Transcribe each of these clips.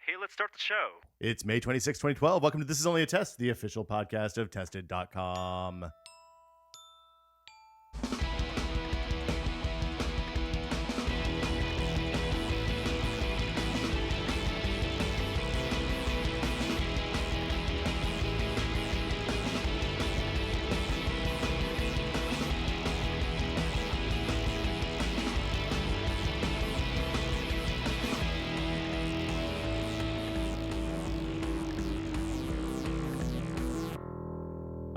Hey, let's start the show. It's May 26, 2012. Welcome to This Is Only a Test, the official podcast of Tested.com.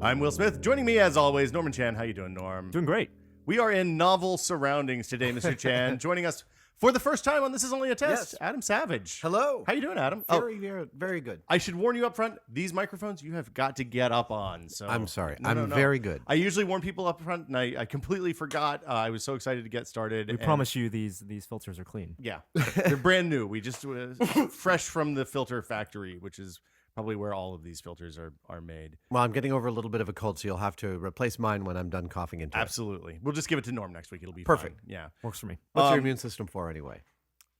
I'm Will Smith. Joining me, as always, Norman Chan. How you doing, Norm? Doing great. We are in novel surroundings today, Mr. Chan. Joining us for the first time on This Is Only a Test, Yes. Adam Savage. Hello. How you doing, Adam? Very good. I should warn you up front, these microphones you have got to get up on. So I'm sorry. No, I'm very good. I usually warn people up front, and I completely forgot. I was so excited to get started. We promise you these filters are clean. Yeah, they're brand new. We just fresh from the filter factory, which is probably where all of these filters are made. Well, I'm getting over a little bit of a cold, so you'll have to replace mine when I'm done coughing into it. Absolutely. We'll just give it to Norm next week. It'll be Perfect. fine. Yeah. Works for me. What's your immune system for anyway?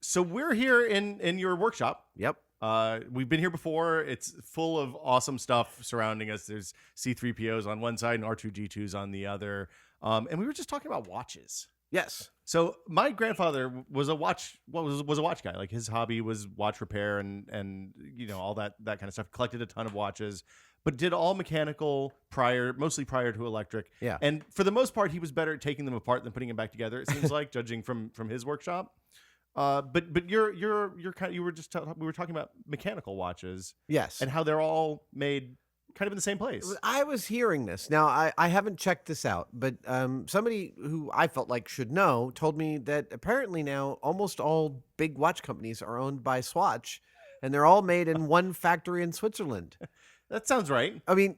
So we're here in your workshop. Yep. We've been here before. It's full of awesome stuff surrounding us. There's C-3POs on one side and R2-D2s on the other. And we were just talking about watches. Yes. So my grandfather was a watch guy. Like his hobby was watch repair and you know all that kind of stuff. Collected a ton of watches, but did all mechanical mostly prior to electric. Yeah. And for the most part, he was better at taking them apart than putting them back together. It seems like, judging from his workshop. But we were talking about mechanical watches. Yes. And how they're all made kind of in the same place. I was hearing this. Now, I haven't checked this out, but somebody who I felt like should know told me that apparently now almost all big watch companies are owned by Swatch, and they're all made in one factory in Switzerland. That sounds right. I mean,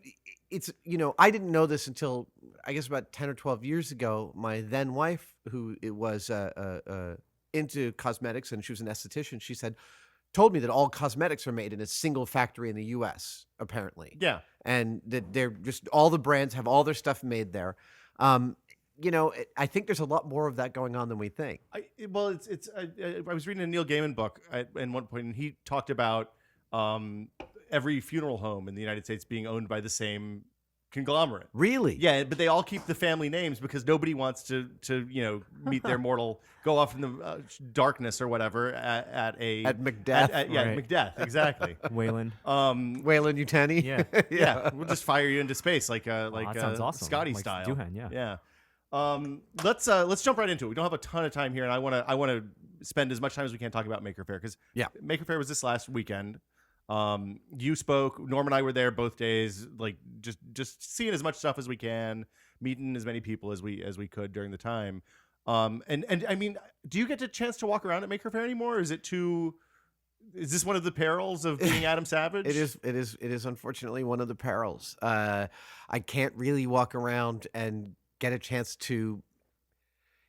it's, I didn't know this until, I guess, about 10 or 12 years ago. My then wife, who was into cosmetics, and she was an esthetician, she told me that all cosmetics are made in a single factory in the U.S., apparently. Yeah. And that they're just, all the brands have all their stuff made there. I think there's a lot more of that going on than we think. I was reading a Neil Gaiman book at one point, and he talked about every funeral home in the United States being owned by the same conglomerate. Really? Yeah, but they all keep the family names because nobody wants to meet their mortal, go off in the darkness or whatever at Macbeth. Right. Macbeth, exactly. Wayland. Wayland Yutani. Yeah. Yeah, we'll just fire you into space like that sounds awesome. Scotty Like style. Doohan, yeah. Yeah. Let's jump right into it. We don't have a ton of time here, and I want to spend as much time as we can talking about Maker Faire because Maker Faire was this last weekend. You spoke. Norm and I were there both days, like just seeing as much stuff as we can, meeting as many people as we could during the time. And I mean, do you get a chance to walk around at Maker Faire anymore? Or is this one of the perils of being Adam Savage? It is unfortunately one of the perils. I can't really walk around and get a chance to.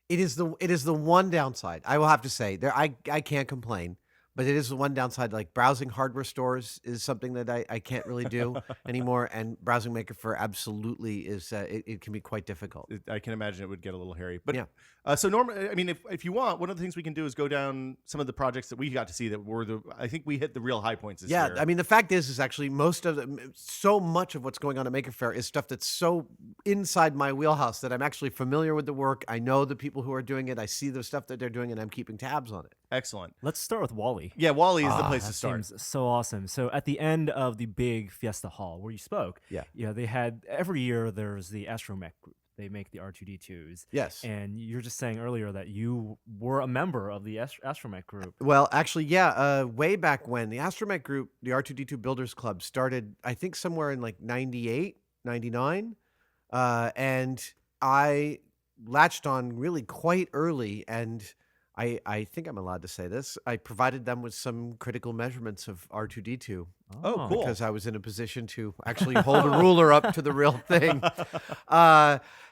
It is the one downside. I will have to say I can't complain. But it is the one downside, like browsing hardware stores is something that I can't really do anymore. And browsing Maker Faire absolutely is, it can be quite difficult. I can imagine it would get a little hairy. But yeah. So Norm, I mean, if you want, one of the things we can do is go down some of the projects that we got to see that were I think we hit the real high points this year. I mean, the fact is actually so much of what's going on at Maker Faire is stuff that's so inside my wheelhouse that I'm actually familiar with the work. I know the people who are doing it. I see the stuff that they're doing, and I'm keeping tabs on it. Excellent. Let's start with Wally. Yeah, Wally is the place to That start. seems so awesome. So at the end of the big Fiesta Hall where you spoke, they had every year there's the Astromech group. They make the R2-D2s. Yes. And you're just saying earlier that you were a member of the Astromech group. Well, actually, way back when the Astromech group, the R2-D2 Builders Club started, I think somewhere in like 98, 99. And I latched on really quite early, and I think I'm allowed to say this. I provided them with some critical measurements of R2-D2. Oh, cool. Because I was in a position to actually hold a ruler up to the real thing.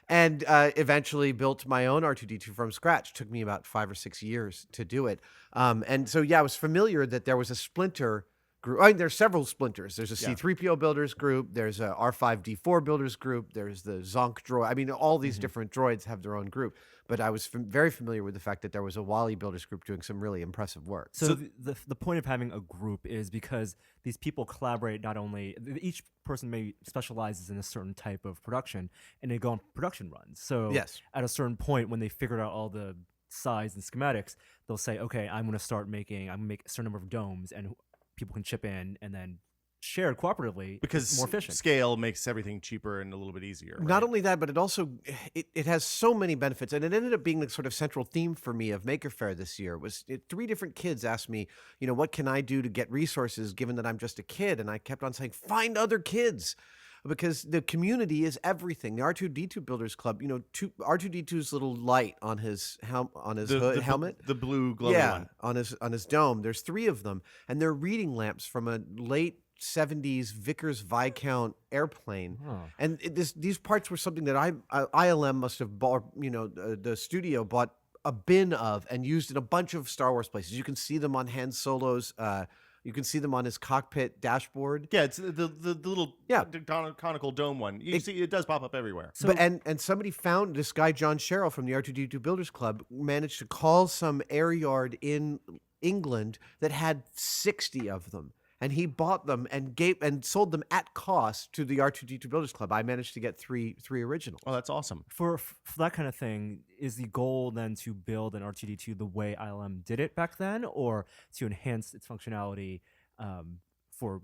And eventually built my own R2-D2 from scratch. Took me about 5 or 6 years to do it. And so, I was familiar that there was a splinter group. I mean, there's several splinters. There's a C-3PO builders group. There's a R5-D4 builders group. There's the Zonk droid. I mean, all these different droids have their own group. But I was very familiar with the fact that there was a Wally builders group doing some really impressive work. So the point of having a group is because these people collaborate. Not only each person may specializes in a certain type of production, and they go on production runs. So at a certain point, when they figured out all the size and schematics, they'll say, okay, I'm going to make a certain number of domes, and people can chip in and then share cooperatively, because it's more efficient. Scale makes everything cheaper and a little bit easier. Right? Not only that, but it also it has so many benefits, and it ended up being the sort of central theme for me of Maker Faire this year. Was 3 different kids asked me, what can I do to get resources, given that I'm just a kid, and I kept on saying, find other kids. Because the community is everything. The R2D2 Builders Club, R2D2's little light on his helmet, the blue glowing one, on his dome. There's 3 of them, and they're reading lamps from a late '70s Vickers Viscount airplane. And these parts were something that ILM must have bought. The studio bought a bin of and used in a bunch of Star Wars places. You can see them on Han Solo's. You can see them on his cockpit dashboard. Yeah, it's the little conical dome one. You see it does pop up everywhere. So, and somebody found this guy, John Sherrill from the R2D2 Builders Club, managed to call some air yard in England that had 60 of them. And he bought them and sold them at cost to the R2D2 Builders Club. I managed to get three originals. Oh, that's awesome. For that kind of thing, is the goal then to build an R2D2 the way ILM did it back then, or to enhance its functionality for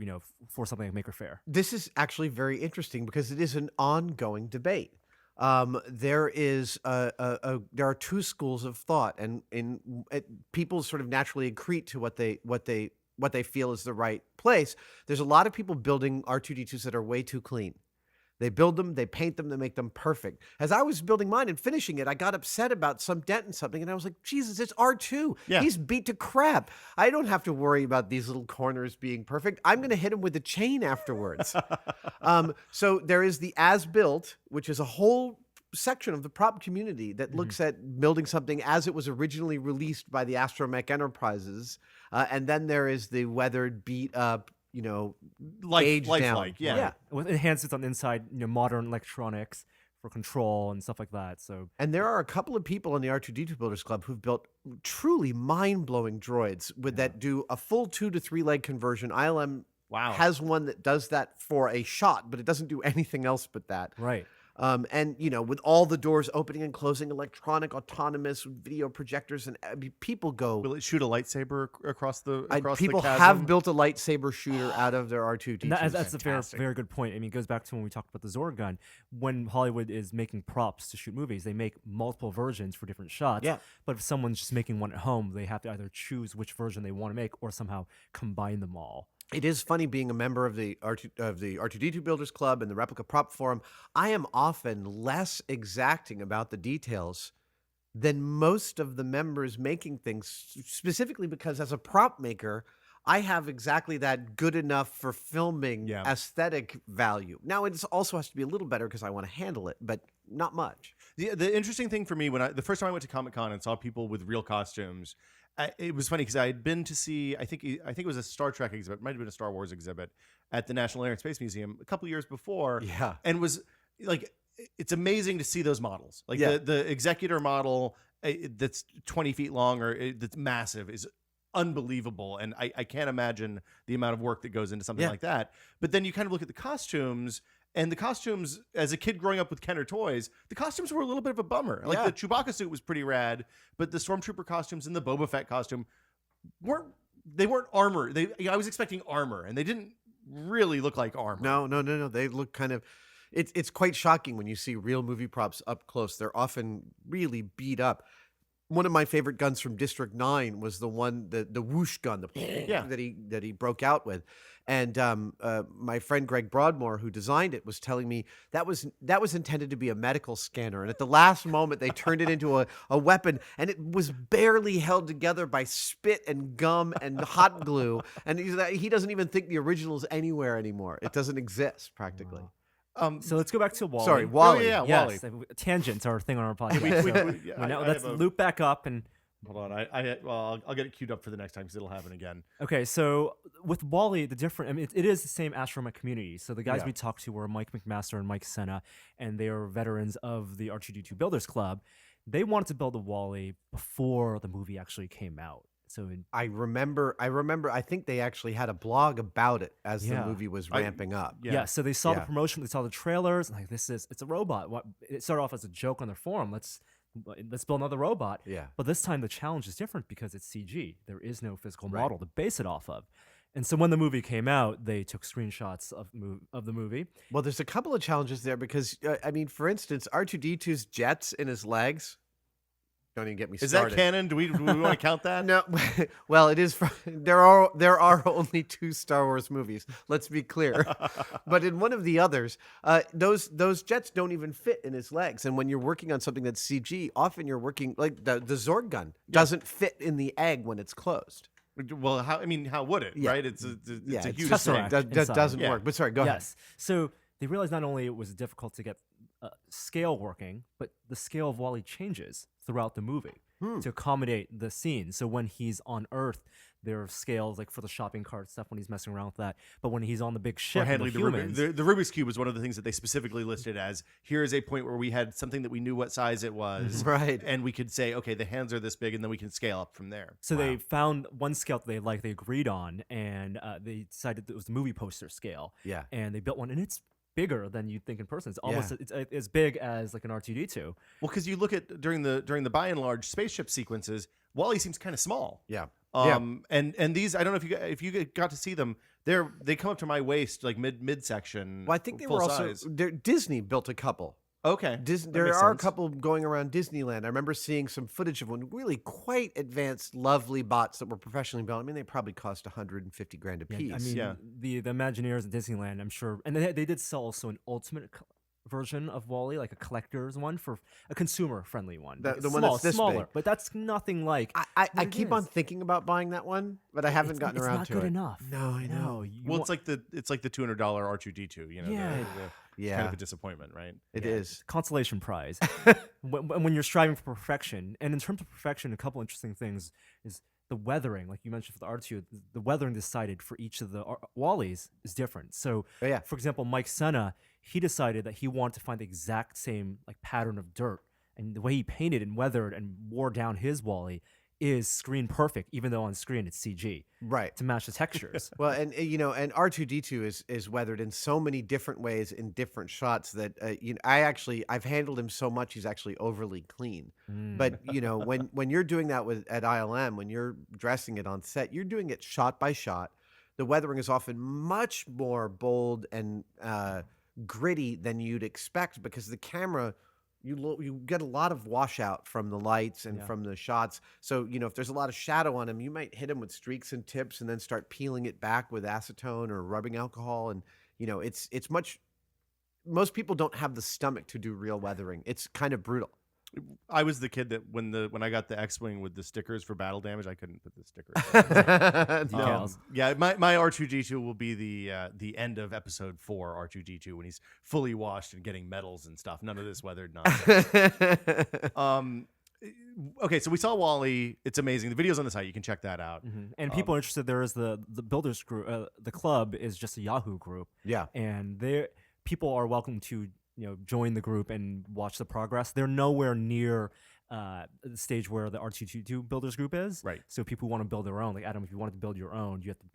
something like Maker Faire? This is actually very interesting because it is an ongoing debate. There are 2 schools of thought, and people sort of naturally accrete to what they feel is the right place. There's a lot of people building R2D2s that are way too clean. They build them, they paint them, they make them perfect. As I was building mine and finishing it, I got upset about some dent in something, and I was like, Jesus, it's R2. Yeah. He's beat to crap. I don't have to worry about these little corners being perfect. I'm going to hit him with a chain afterwards. So there is the as-built, which is a whole section of the prop community that looks at building something as it was originally released by the Astromech Enterprises, and then there is the weathered, beat up, aged down. With enhancements on the inside, modern electronics for control and stuff like that. So, and there are a couple of people in the R2D2 Builders Club who've built truly mind-blowing droids that do a full 2 to 3 leg conversion. ILM has one that does that for a shot, but it doesn't do anything else but that. Right. And with all the doors opening and closing, electronic, autonomous video projectors, and people go. Will it shoot a lightsaber across the people the chasm? have built a lightsaber shooter out of their R2D2. That's a very good point. I mean, it goes back to when we talked about the Zorg gun. When Hollywood is making props to shoot movies, they make multiple versions for different shots. Yeah. But if someone's just making one at home, they have to either choose which version they want to make or somehow combine them all. It is funny being a member of the R2D2 Builders Club and the Replica Prop Forum. I am often less exacting about the details than most of the members making things, specifically because as a prop maker, I have exactly that good enough for filming aesthetic value. Now, it also has to be a little better because I want to handle it, but not much. The interesting thing for me, the first time I went to Comic-Con and saw people with real costumes, it was funny because I had been to see, I think it was a Star Trek exhibit, might have been a Star Wars exhibit at the National Air and Space Museum a couple years before. Yeah. And was like, it's amazing to see those models. Like the Executor model that's 20 feet long or that's massive is unbelievable. And I can't imagine the amount of work that goes into something like that. But then you kind of look at the costumes. And the costumes, as a kid growing up with Kenner toys, the costumes were a little bit of a bummer. Like the Chewbacca suit was pretty rad, but the Stormtrooper costumes and the Boba Fett costume weren't armor. I was expecting armor, and they didn't really look like armor. No. They look kind of. It's quite shocking when you see real movie props up close. They're often really beat up. One of my favorite guns from District 9 was the one, the whoosh gun, that he broke out with. And my friend Greg Broadmoor, who designed it, was telling me that was intended to be a medical scanner. And at the last moment, they turned it into a weapon, and it was barely held together by spit and gum and hot glue. And he doesn't even think the original's anywhere anymore. It doesn't exist practically. So let's go back to Wally. Sorry, Wally. Oh, yes, Wally. Tangents are a thing on our podcast. Let's loop back up and. Hold on, I'll get it queued up for the next time because it'll happen again. Okay, so with Wally, the different, I mean, it is the same astronaut community. So the guys we talked to were Mike McMaster and Mike Senna, and they are veterans of the R2D2 Builders Club. They wanted to build a Wally before the movie actually came out. So I remember. I think they actually had a blog about it as the movie was ramping up. Yeah. So they saw the promotion, they saw the trailers, like it's a robot. It started off as a joke on their forum. Let's build another robot. Yeah. But this time the challenge is different because it's CG. There is no physical model to base it off of. And so when the movie came out, they took screenshots of the movie. Well, there's a couple of challenges there because I mean, for instance, R2D2's jets in his legs. Don't even get me started. Is that canon? Do we want to count that? No. Well, it is. There are only 2 Star Wars movies. Let's be clear. But in one of the others, those jets don't even fit in his legs. And when you're working on something that's CG, often you're working like the Zorg gun doesn't fit in the egg when it's closed. Well, how would it? Right? It's a huge thing. That doesn't work. But sorry, go ahead. Yes. So they realized not only it was difficult to get scale working, but the scale of Wally changes throughout the movie to accommodate the scene. So when he's on Earth, there are scales like for the shopping cart stuff when he's messing around with that. But when he's on the big ship, handling the Rubik's Cube was one of the things that they specifically listed as here is a point where we had something that we knew what size it was, right? And we could say, okay, the hands are this big, and then we can scale up from there. So they found one scale that they agreed on, and they decided that it was the movie poster scale. Yeah, and they built one, and it's bigger than you'd think in person. It's almost it's as big as like an R2D2. Well, because you look at during the by and large spaceship sequences, Wally seems kind of small. Yeah. And these, I don't know if you got to see them. They come up to my waist, like midsection. Well, I think they were also Disney built a couple. Okay. There are a couple going around Disneyland. I remember seeing some footage of one really quite advanced, lovely bots that were professionally built. I mean, they probably cost $150,000 a piece. I mean, the Imagineers at Disneyland, I'm sure, and they did sell also an ultimate version of Wally, like a collector's one for a consumer-friendly one. The one that's this smaller, big. but that's nothing like. I keep on thinking about buying that one, but I haven't gotten around to it. It's not good enough. No, I know. Well, it's like the $200 R2D2. You know, yeah. Kind of a disappointment, right? It is. Consolation prize. when you're striving for perfection. And in terms of perfection, a couple interesting things is the weathering. Like you mentioned for the R2, the weathering decided for each of the Wallies is different. So, for example, Mike Senna, he decided that he wanted to find the exact same like pattern of dirt. And the way he painted and weathered and wore down his Wally is screen perfect, even though on screen it's CG, right, to match the textures. Well, and and R2D2 is weathered in so many different ways in different shots that I've handled him so much he's actually overly clean. But when you're doing that at ILM, when you're dressing it on set, you're doing it shot by shot. The weathering is often much more bold and gritty than you'd expect because the camera. You get a lot of washout from the lights and from the shots. So, if there's a lot of shadow on him, you might hit him with streaks and tips and then start peeling it back with acetone or rubbing alcohol. And, it's much – most people don't have the stomach to do real weathering. It's kind of brutal. I was the kid that when I got the X-Wing with the stickers for battle damage, I couldn't put the stickers. Decals. Yeah, my R2D2 will be the end of episode 4 R2D2 when he's fully washed and getting medals and stuff. None of this weathered nonsense. Okay, so we saw Wally. It's amazing. The video's on the site. You can check that out. And people are interested. There is the builders group. The club is just a Yahoo group. Yeah, and people are welcome to join the group and watch the progress. They're nowhere near the stage where the R2D2 builders group is. Right. So people who want to build their own, like Adam, if you wanted to build your own, you have to.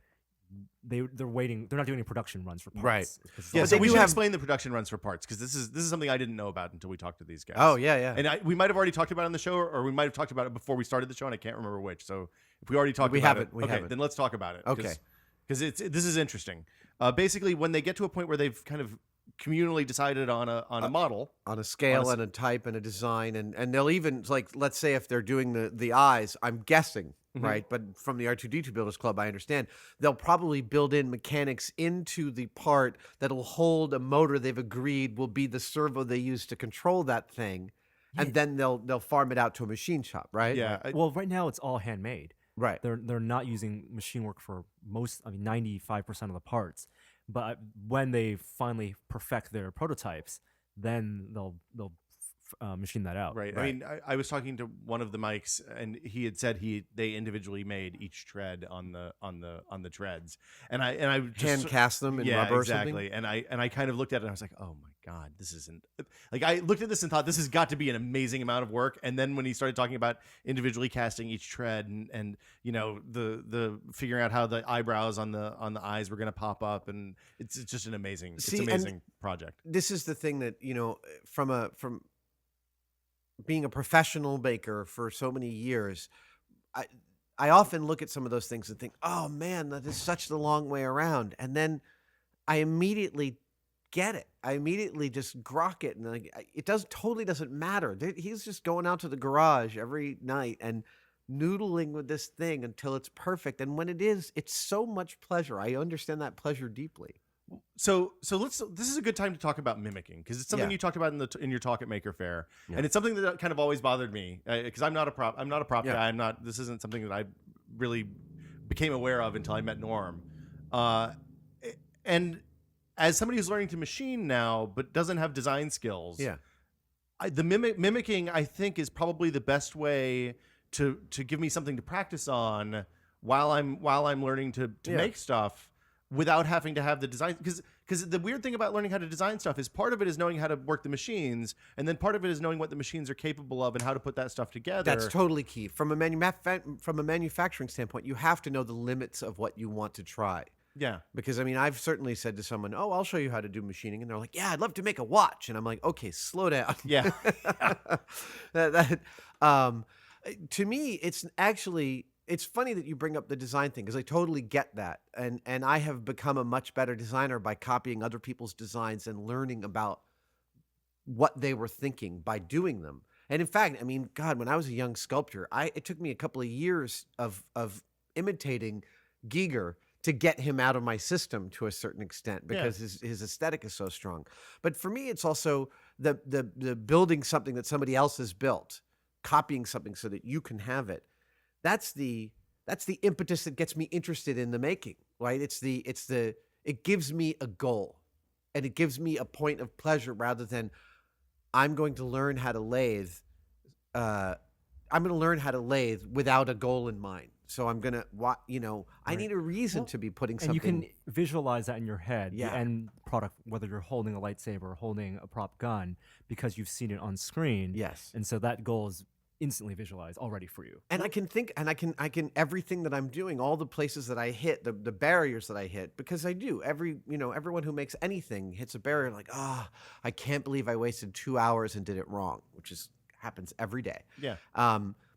They're waiting. They're not doing any production runs for parts. Right. Yeah. So we should explain the production runs for parts because this is something I didn't know about until we talked to these guys. Oh yeah. And we might have already talked about it on the show, or we might have talked about it before we started the show, and I can't remember which. So if we already talked about it, okay, then let's talk about it. Okay. Because this is interesting. Basically, when they get to a point where they've kind of communally decided on a model, on a scale and a type and a design, and they'll even, like, let's say if they're doing the eyes, I'm guessing, right, but from the R2D2 Builders Club I understand they'll probably build in mechanics into the part that'll hold a motor they've agreed will be the servo they use to control that thing, and then they'll farm it out to a machine shop, right? Well, right now it's all handmade. Right. They're not using machine work for 95% of the parts. But when they finally perfect their prototypes, then they'll machine that out. Right. I mean, I was talking to one of the mics, and he had said they individually made each tread on the treads, and I just hand cast them in rubber exactly. or something. And I kind of looked at it and I was like, oh my god, this isn't like, I looked at this and thought this has got to be an amazing amount of work. And then when he started talking about individually casting each tread and the figuring out how the eyebrows on the eyes were going to pop up, and it's just an amazing project. This is the thing that from being a professional maker for so many years, I often look at some of those things and think, oh man, that is such the long way around. And then I immediately get it. I immediately just grok it. And it totally doesn't matter. He's just going out to the garage every night and noodling with this thing until it's perfect. And when it is, it's so much pleasure. I understand that pleasure deeply. So this is a good time to talk about mimicking, because it's something you talked about in your talk at Maker Faire, and it's something that kind of always bothered me, because I'm not a prop guy. This isn't something that I really became aware of until I met Norm, and as somebody who's learning to machine now but doesn't have design skills, the mimicking I think is probably the best way to give me something to practice on while I'm learning to make stuff, without having to have the design. Because the weird thing about learning how to design stuff is part of it is knowing how to work the machines, and then part of it is knowing what the machines are capable of and how to put that stuff together. That's totally key. From a manufacturing standpoint, you have to know the limits of what you want to try. Yeah. Because, I mean, I've certainly said to someone, oh, I'll show you how to do machining. And they're like, yeah, I'd love to make a watch. And I'm like, okay, slow down. Yeah. To me, it's funny that you bring up the design thing, because I totally get that. And I have become a much better designer by copying other people's designs and learning about what they were thinking by doing them. And in fact, I mean, God, when I was a young sculptor, it took me a couple of years of imitating Giger to get him out of my system to a certain extent, because his aesthetic is so strong. But for me, it's also the building something that somebody else has built, copying something so that you can have it. That's the impetus that gets me interested in the making, right? It gives me a goal, and it gives me a point of pleasure, rather than I'm going to learn how to lathe. I'm going to learn how to lathe without a goal in mind. So I'm going to, I need a reason to be putting something. And you can visualize that in your head, Yeah. the end product, whether you're holding a lightsaber or holding a prop gun, because you've seen it on screen. Yes. And so that goal is instantly visualized already for you. And I can think, and I can everything that I'm doing, all the places that I hit, the barriers that I hit, because I do. Everyone who makes anything hits a barrier like, I can't believe I wasted 2 hours and did it wrong, which happens every day. Yeah.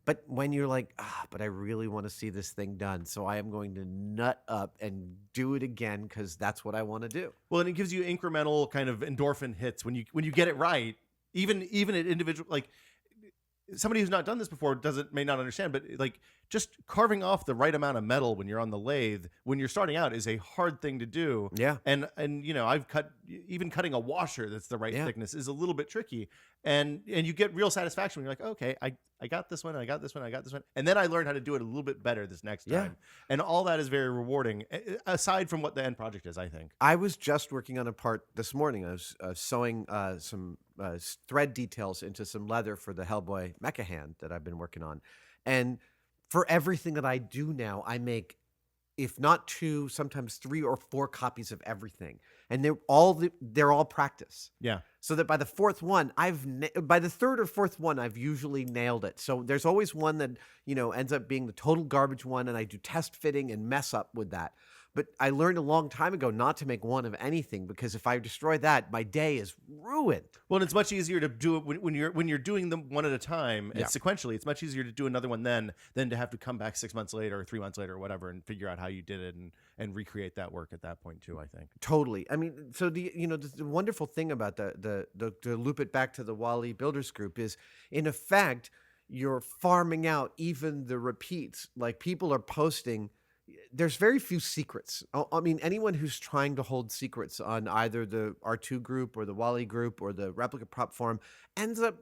But when you're like, but I really want to see this thing done, so I am going to nut up and do it again, because that's what I want to do. Well, and it gives you incremental kind of endorphin hits when you get it right. Even at individual, like, somebody who's not done this before may not understand, but like, just carving off the right amount of metal when you're on the lathe, when you're starting out, is a hard thing to do. Yeah. And I've cutting a washer that's the right thickness is a little bit tricky. And you get real satisfaction when you're like, okay, I got this one, I got this one, I got this one. And then I learned how to do it a little bit better this next time. And all that is very rewarding, aside from what the end project is, I think. I was just working on a part this morning. I was sewing some thread details into some leather for the Hellboy mecha hand that I've been working on. And for everything that I do now, I make, if not 2, sometimes 3 or 4 copies of everything. And they're all practice. Yeah. So that by the 4th one, by the 3rd or 4th one, I've usually nailed it. So there's always one that, ends up being the total garbage one, and I do test fitting and mess up with that. But I learned a long time ago not to make one of anything, because if I destroy that, my day is ruined. Well, and it's much easier to do it when you're doing them one at a time, and sequentially. It's much easier to do another one than to have to come back 6 months later or 3 months later or whatever and figure out how you did it and recreate that work at that point too, I think. Totally. I mean, so the wonderful thing about the to loop it back to the Wally Builders Group is, in effect, you're farming out even the repeats. Like, people are posting. There's very few secrets. I mean, anyone who's trying to hold secrets on either the R2 group or the Wally group or the replica prop forum ends up,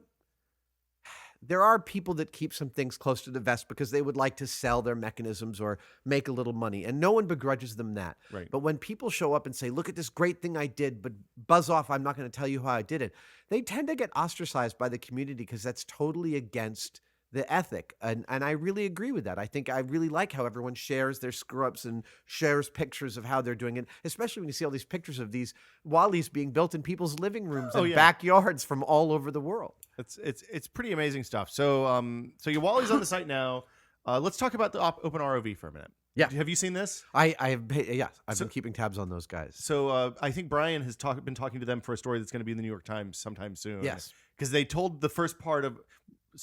there are people that keep some things close to the vest because they would like to sell their mechanisms or make a little money, and no one begrudges them that. Right. But when people show up and say, look at this great thing I did, but buzz off, I'm not going to tell you how I did it, they tend to get ostracized by the community because that's totally against the ethic. And I really agree with that. I really like how everyone shares their screw-ups and shares pictures of how they're doing it, especially when you see all these pictures of these Wallies being built in people's living rooms and backyards from all over the world. It's pretty amazing stuff. So your Wally's on the site now. Let's talk about the Open ROV for a minute. Yeah. Have you seen this? I've been keeping tabs on those guys. So I think Brian has been talking to them for a story that's going to be in the New York Times sometime soon. Yes. Because they told the first part of...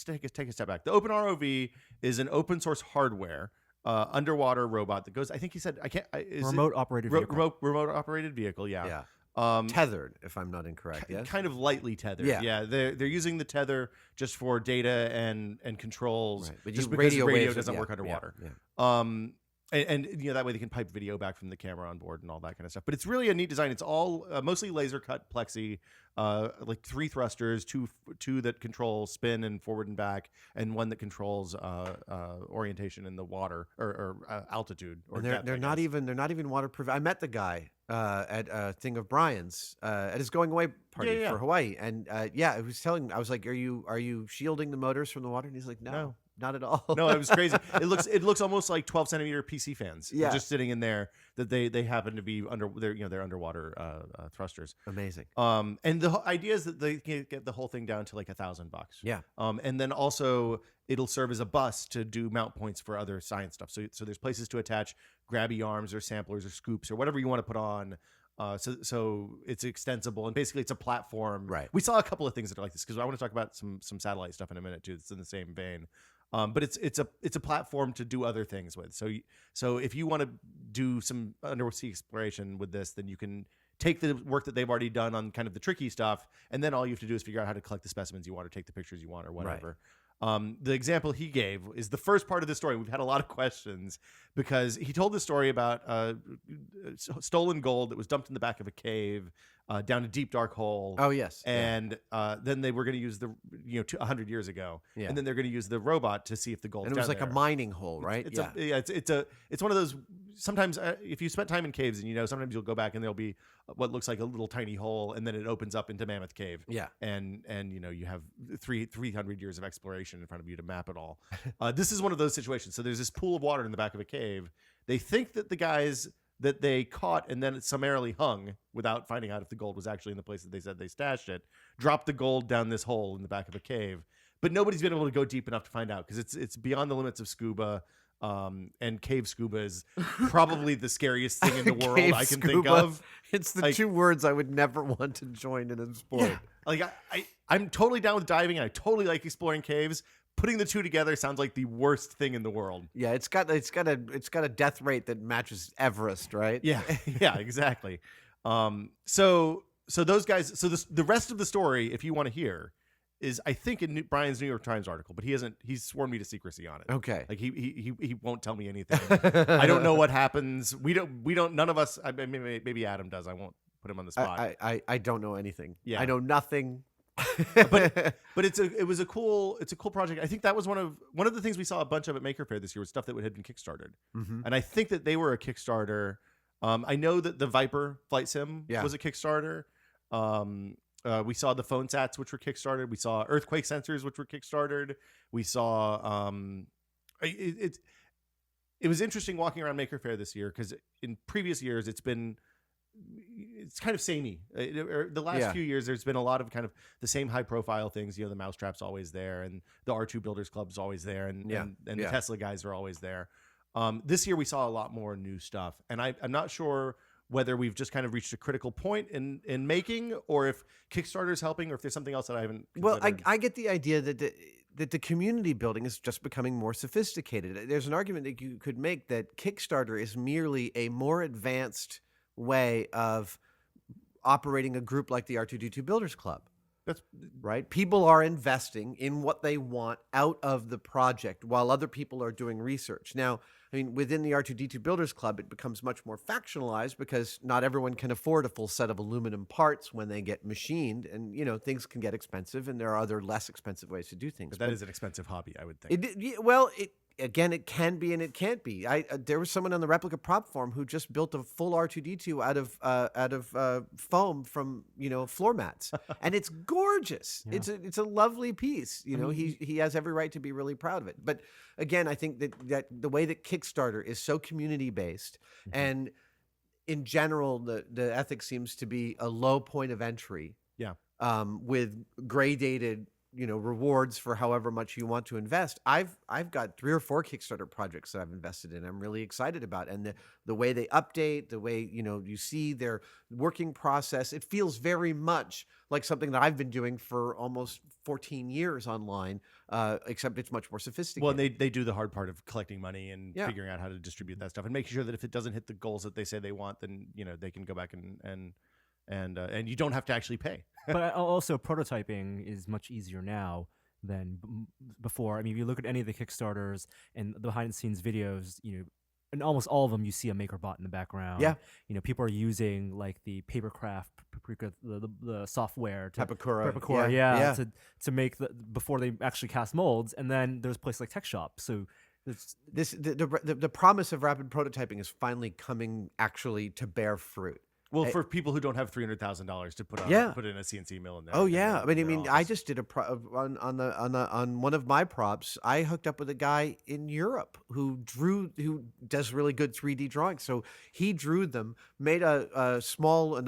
Take a step back. The Open ROV is an open source hardware underwater robot that goes... I think he said... Remote operated vehicle. Remote operated vehicle, yeah. Tethered, if I'm not incorrect. Yes. Kind of lightly tethered. Yeah. They're using the tether just for data and controls. Right. But just because radio doesn't work underwater. And that way they can pipe video back from the camera on board and all that kind of stuff. But it's really a neat design. It's all mostly laser cut plexi, like 3 thrusters, two that control spin and forward and back, and one that controls orientation in the water or altitude. Or and depth, they're not even waterproof. I met the guy at a thing of Brian's at his going away party for Hawaii, and it was telling. I was like, "Are you shielding the motors from the water?" And he's like, "No. Not at all." No, it was crazy. It looks almost like 12-centimeter PC fans. Just sitting in there. That they happen to be they're underwater thrusters. Amazing. And the idea is that they can get the whole thing down to like $1,000. Yeah. And then also it'll serve as a bus to do mount points for other science stuff. So there's places to attach grabby arms or samplers or scoops or whatever you want to put on. So it's extensible, and basically it's a platform. Right. We saw a couple of things that are like this because I want to talk about some satellite stuff in a minute too. It's in the same vein. But it's a platform to do other things with. So if you want to do some undersea exploration with this, then you can take the work that they've already done on kind of the tricky stuff, and then all you have to do is figure out how to collect the specimens you want or take the pictures you want or whatever. Right. The example he gave is the first part of the story. We've had a lot of questions because he told the story about stolen gold that was dumped in the back of a cave down a deep dark hole. Oh yes, and then they were going to use 100 years ago, and then they're going to use the robot to see if the gold. And it was like a mining hole, right? It's one of those. Sometimes if you spent time in caves, and sometimes you'll go back and there'll be what looks like a little tiny hole, and then it opens up into Mammoth Cave. Yeah, and you have 300 years of exploration in front of you to map it all. This is one of those situations. So there's this pool of water in the back of a cave. They think that the guys that they caught and then summarily hung without finding out if the gold was actually in the place that they said they stashed it, dropped the gold down this hole in the back of a cave. But nobody's been able to go deep enough to find out because it's beyond the limits of scuba. And cave scuba is probably the scariest thing in the world I can think of. It's the 2 words I would never want to join in a sport. Yeah. Like I'm totally down with diving, and I totally like exploring caves. Putting the 2 together sounds like the worst thing in the world. Yeah, it's got a death rate that matches Everest, right? Yeah, exactly. So those guys. So the rest of the story, if you want to hear, is I think in Brian's New York Times article, but he's sworn me to secrecy on it. Okay, like he won't tell me anything. I don't know what happens. We don't. None of us. Maybe Adam does. I won't put him on the spot. I don't know anything. Yeah, I know nothing. but it was a cool project. I think that was one of the things we saw a bunch of at Maker Faire this year was stuff that had been Kickstarted, and I think that they were a Kickstarter. I know that the Viper flight sim was a Kickstarter. We saw the phone sats, which were Kickstarted. We saw earthquake sensors, which were Kickstarted. We saw it was interesting walking around Maker Faire this year because in previous years it's kind of samey. The last few years, there's been a lot of kind of the same high profile things. The Mousetrap's always there, and the R2 Builders Club's always there, and the Tesla guys are always there. This year, we saw a lot more new stuff, and I'm not sure whether we've just kind of reached a critical point in making, or if Kickstarter's helping, or if there's something else that I haven't considered. Well, I get the idea that the community building is just becoming more sophisticated. There's an argument that you could make that Kickstarter is merely a more advanced way of operating a group like the R2D2 Builders Club. That's right. People are investing in what they want out of the project while other people are doing research. Now, I mean, within the R2D2 Builders Club, it becomes much more factionalized because not everyone can afford a full set of aluminum parts when they get machined, and things can get expensive, and there are other less expensive ways to do things. But that is an expensive hobby, I would think. Again, it can be and it can't be. There was someone on the Replica Prop Forum who just built a full R2D2 out of foam from floor mats, and it's gorgeous. Yeah. It's a lovely piece. He has every right to be really proud of it. But again, I think that the way that Kickstarter is so community based, and in general, the ethic seems to be a low point of entry. Yeah. With gradated rewards for however much you want to invest. I've got 3 or 4 Kickstarter projects that I've invested in. I'm really excited about, and the way they update, the way you see their working process, it feels very much like something that I've been doing for almost 14 years online, except it's much more sophisticated. Well, they do the hard part of collecting money and figuring out how to distribute that stuff and making sure that if it doesn't hit the goals that they say they want, then they can go back and you don't have to actually pay. But also, prototyping is much easier now than before. I mean, if you look at any of the Kickstarters and the behind-the-scenes videos, in almost all of them, you see a MakerBot in the background. Yeah. People are using like the Papercraft, the software, Pepakura, to make before they actually cast molds. And then there's places like Tech Shop. So the promise of rapid prototyping is finally coming actually to bear fruit. Well, for people who don't have $300,000 to put in a CNC mill in there. Oh yeah, I just did on one of my props. I hooked up with a guy in Europe who does really good 3D drawing. So he drew them, made a small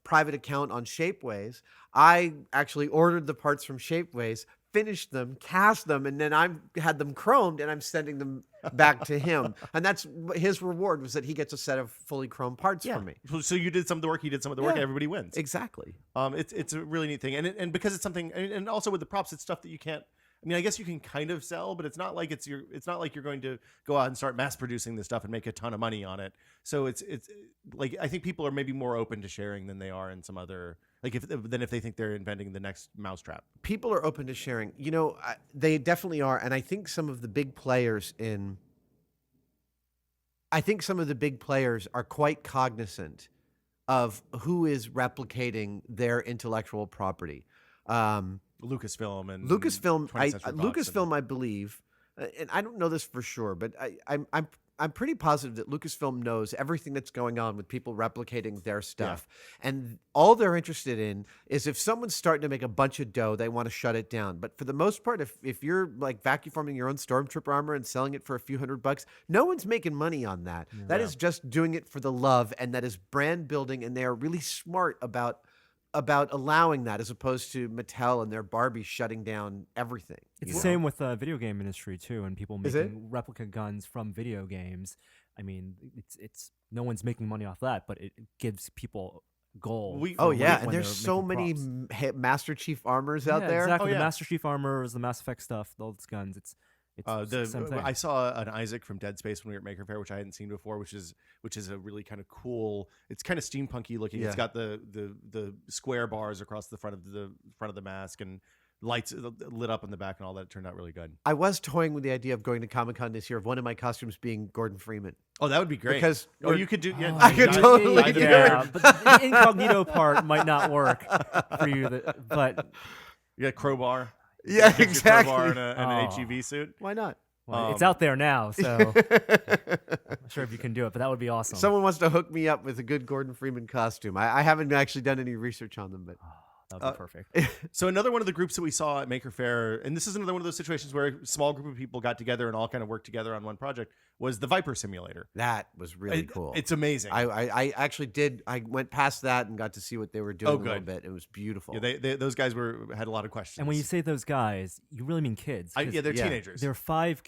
private account on Shapeways. I actually ordered the parts from Shapeways, finished them, cast them, and then I had them chromed, and I'm sending them back to him. And that's his reward, was that he gets a set of fully chromed parts from me. So you did some of the work, he did some of the work, and everybody wins. Exactly. It's a really neat thing, and because it's something, and also with the props, it's stuff that you can't. I mean, I guess you can kind of sell, but it's not like it's not like you're going to go out and start mass producing this stuff and make a ton of money on it. So it's like, I think people are maybe more open to sharing than they are in some other, like if they think they're inventing the next mousetrap. People are open to sharing. They definitely are, and I think some of the big players are quite cognizant of who is replicating their intellectual property. Lucasfilm, I believe, and I don't know this for sure, but I'm pretty positive that Lucasfilm knows everything that's going on with people replicating their stuff. Yeah. And all they're interested in is if someone's starting to make a bunch of dough, they want to shut it down. But for the most part, if you're like vacuum forming your own Stormtrooper armor and selling it for a few $100, no one's making money on that. Yeah. That is just doing it for the love, and that is brand building, and they are really smart about allowing that, as opposed to Mattel and their Barbie shutting down everything. It's the same with the video game industry too, and people making replica guns from video games. I mean, it's no one's making money off that, but it gives people goal. And there's so many Master Chief armors out there. Exactly, the Master Chief armors, the Mass Effect stuff, all these guns. It's the same thing. I saw an Isaac from Dead Space when we were at Maker Faire, which I hadn't seen before, which is a really kind of cool. It's kind of steampunky looking. Yeah. It's got the square bars across the front of the mask and lights lit up in the back and all that. It turned out really good. I was toying with the idea of going to Comic-Con this year, of one of my costumes being Gordon Freeman. Oh, that would be great. Because you could do. Yeah, I could totally do it. But the incognito part might not work for you. But you got a crowbar. Yeah, exactly. Crowbar and an HEV suit. Why not? Well, it's out there now, so I'm not sure if you can do it, but that would be awesome. Someone wants to hook me up with a good Gordon Freeman costume. I haven't actually done any research on them, but that would be perfect. So another one of the groups that we saw at Maker Faire, and this is another one of those situations where a small group of people got together and all kind of worked together on one project, was the Viper Simulator. That was really cool. It's amazing. I actually did. I went past that and got to see what they were doing a little bit. It was beautiful. Yeah, those guys had a lot of questions. And when you say those guys, you really mean kids. They're teenagers. They're 5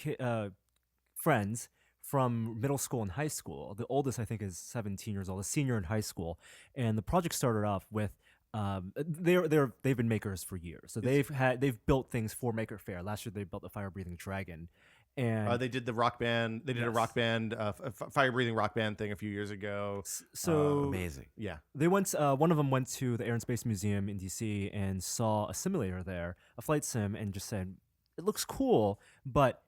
friends from middle school and high school. The oldest, I think, is 17 years old, a senior in high school. And the project started off with they've been makers for years, so they've built things for Maker Faire. Last year they built a fire-breathing dragon, and they did the rock band. They did a rock band, fire-breathing rock band thing a few years ago. So amazing. Yeah, they went. One of them went to the Air and Space Museum in DC and saw a simulator there, a flight sim, and just said, "It looks cool, but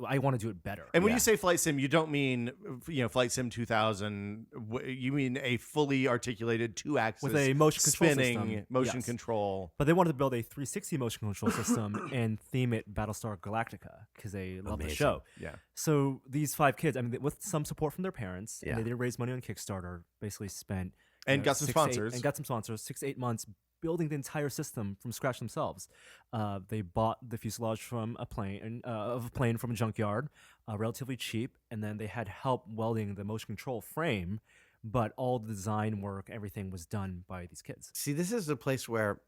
I want to do it better. And when you say flight sim, you don't mean Flight Sim 2000. You mean a fully articulated 2-axis with a motion control spinning system. motion control. But they wanted to build a 360 motion control system and theme it Battlestar Galactica because they love the show. Yeah. So these 5 kids, I mean, with some support from their parents, and they did raise money on Kickstarter, basically spent got some sponsors. 6 to 8 months building the entire system from scratch themselves. They bought the fuselage from a plane from a junkyard, relatively cheap, and then they had help welding the motion control frame, but all the design work, everything was done by these kids. See, this is a place where,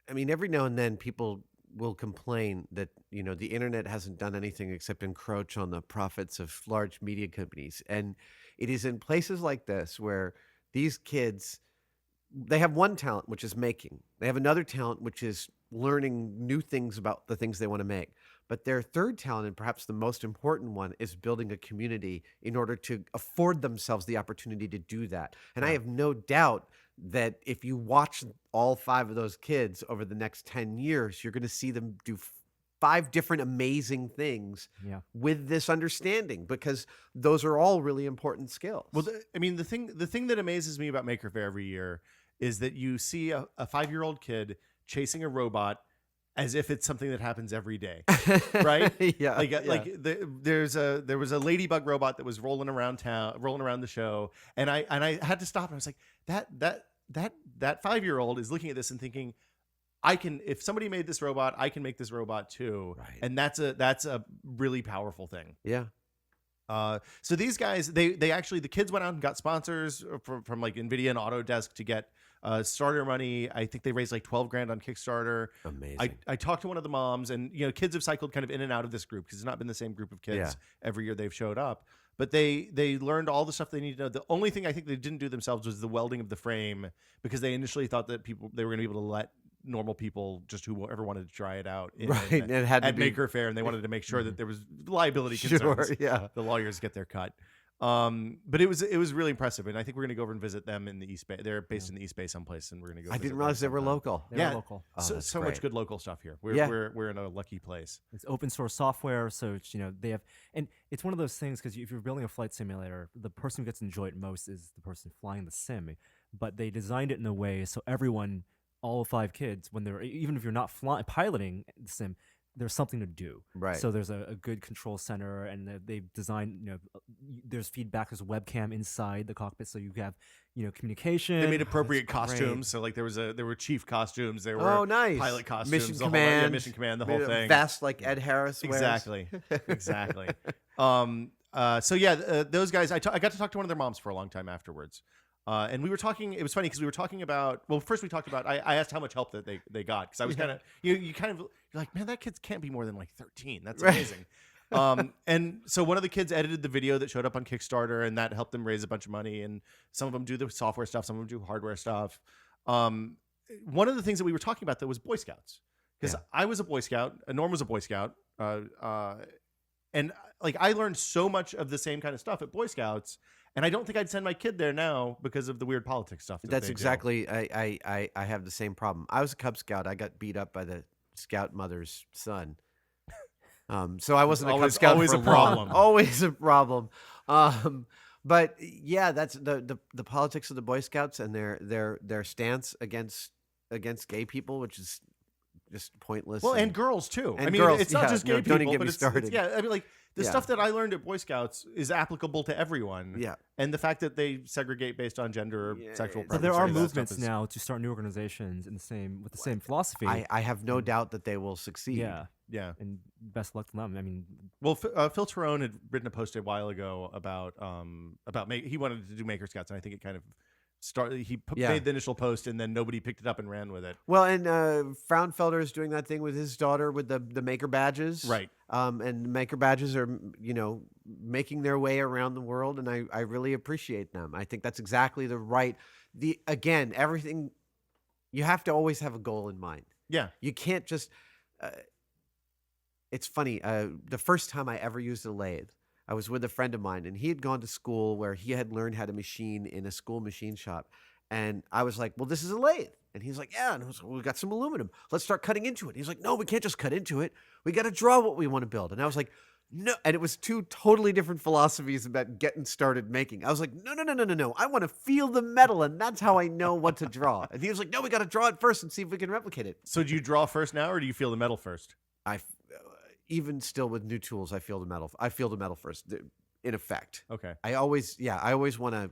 I mean, every now and then people will complain that, the internet hasn't done anything except encroach on the profits of large media companies. And it is in places like this where these kids, they have one talent, which is making. They have another talent, which is learning new things about the things they want to make. But their third talent, and perhaps the most important one, is building a community in order to afford themselves the opportunity to do that. And I have no doubt that if you watch all 5 of those kids over the next 10 years, you're going to see them do 5 different amazing things with this understanding, because those are all really important skills. Well, the thing that amazes me about Maker Faire every year is that you see a 5-year-old kid chasing a robot as if it's something that happens every day, right? There was a ladybug robot that was rolling around the show, and I had to stop and I was like, that 5-year-old is looking at this and thinking, if somebody made this robot, I can make this robot too. Right. And that's a really powerful thing. Yeah. So these guys, they actually, the kids went out and got sponsors from like NVIDIA and Autodesk to get starter money. I think they raised like $12,000 on Kickstarter. Amazing. I talked to one of the moms, and kids have cycled kind of in and out of this group because it's not been the same group of kids every year they've showed up. But they learned all the stuff they needed to know. The only thing I think they didn't do themselves was the welding of the frame, because they initially thought that they were going to be able to let normal people, just whoever wanted to try it out, and it had to at be Maker Faire, and they wanted to make sure that there was liability concerns. Sure, yeah. The lawyers get their cut. But it was really impressive, and I think we're going to go over and visit them in the East Bay. They're based in the East Bay someplace, and we're going to go. I didn't realize they were local. They're local. So much good local stuff here. We're in a lucky place. It's open source software, so it's, they have, and it's one of those things, because if you're building a flight simulator, the person who gets to enjoy it most is the person flying the sim. But they designed it in a way so everyone, all 5 kids, even if you're not piloting the sim, there's something to do. Right. So there's a good control center, and they've designed, there's feedback, there's a webcam inside the cockpit, so you have, communication. They made appropriate costumes. So like there were chief costumes. There were pilot costumes. Mission Command. Mission Command, the whole thing. Vest like Ed Harris wears. Exactly. Those guys, I got to talk to one of their moms for a long time afterwards. And we were talking, it was funny because we were talking about, first we talked about, I asked how much help that they got, because I was kind of, you're like, man, that kid can't be more than like 13. That's amazing. And so one of the kids edited the video that showed up on Kickstarter, and that helped them raise a bunch of money. And some of them do the software stuff, some of them do hardware stuff. One of the things that we were talking about, though, was Boy Scouts, because I was a Boy Scout, Norm was a Boy Scout, and like I learned so much of the same kind of stuff at Boy Scouts. And I don't think I'd send my kid there now because of the weird politics stuff. That's exactly. I have the same problem. I was a Cub Scout. I got beat up by the Scout mother's son. So I wasn't a Cub Scout. Always for a problem. Always a problem. But yeah, that's the politics of the Boy Scouts and their stance against gay people, which is just pointless. Well, and girls too. And girls, it's not just gay people. Don't even get me started. The stuff that I learned at Boy Scouts is applicable to everyone. Yeah. And the fact that they segregate based on gender or sexual preference. But there are movements now to start new organizations with the same philosophy. I have no doubt that they will succeed. Yeah. And best luck to them. I mean, well, Phil Terone had written a post a while ago about he wanted to do Maker Scouts, and I think it kind of started. He made the initial post, and then nobody picked it up and ran with it. Well, and Frauenfelder is doing that thing with his daughter with the Maker badges, right? And Maker badges are making their way around the world, and I really appreciate them. I think that's exactly the right. Again, everything, you have to always have a goal in mind. Yeah, you can't just. It's funny. The first time I ever used a lathe, I was with a friend of mine, and he had gone to school where he had learned how to machine in a school machine shop. And I was like, well, this is a lathe. And he's like, yeah. And I was like, well, we got some aluminum. Let's start cutting into it. He's like, no, we can't just cut into it. We got to draw what we want to build. And I was like, no. And it was two totally different philosophies about getting started making. I was like, no. I want to feel the metal, and that's how I know what to draw. And he was like, no, we got to draw it first and see if we can replicate it. So do you draw first now, or do you feel the metal first? Even still with new tools, I feel the metal. I feel the metal first, in effect. Okay. I always want to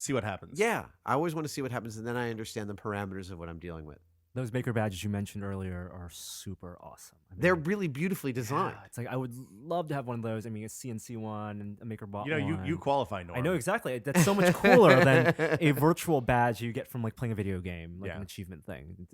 see what happens. Yeah, I always want to see what happens, and then I understand the parameters of what I'm dealing with. Those maker badges you mentioned earlier are super awesome. I mean, they're really beautifully designed. Yeah, it's like I would love to have one of those. I mean, a CNC one and a maker bot. You know, you qualify, Norm. I know exactly. That's so much cooler than a virtual badge you get from like playing a video game, like an achievement thing.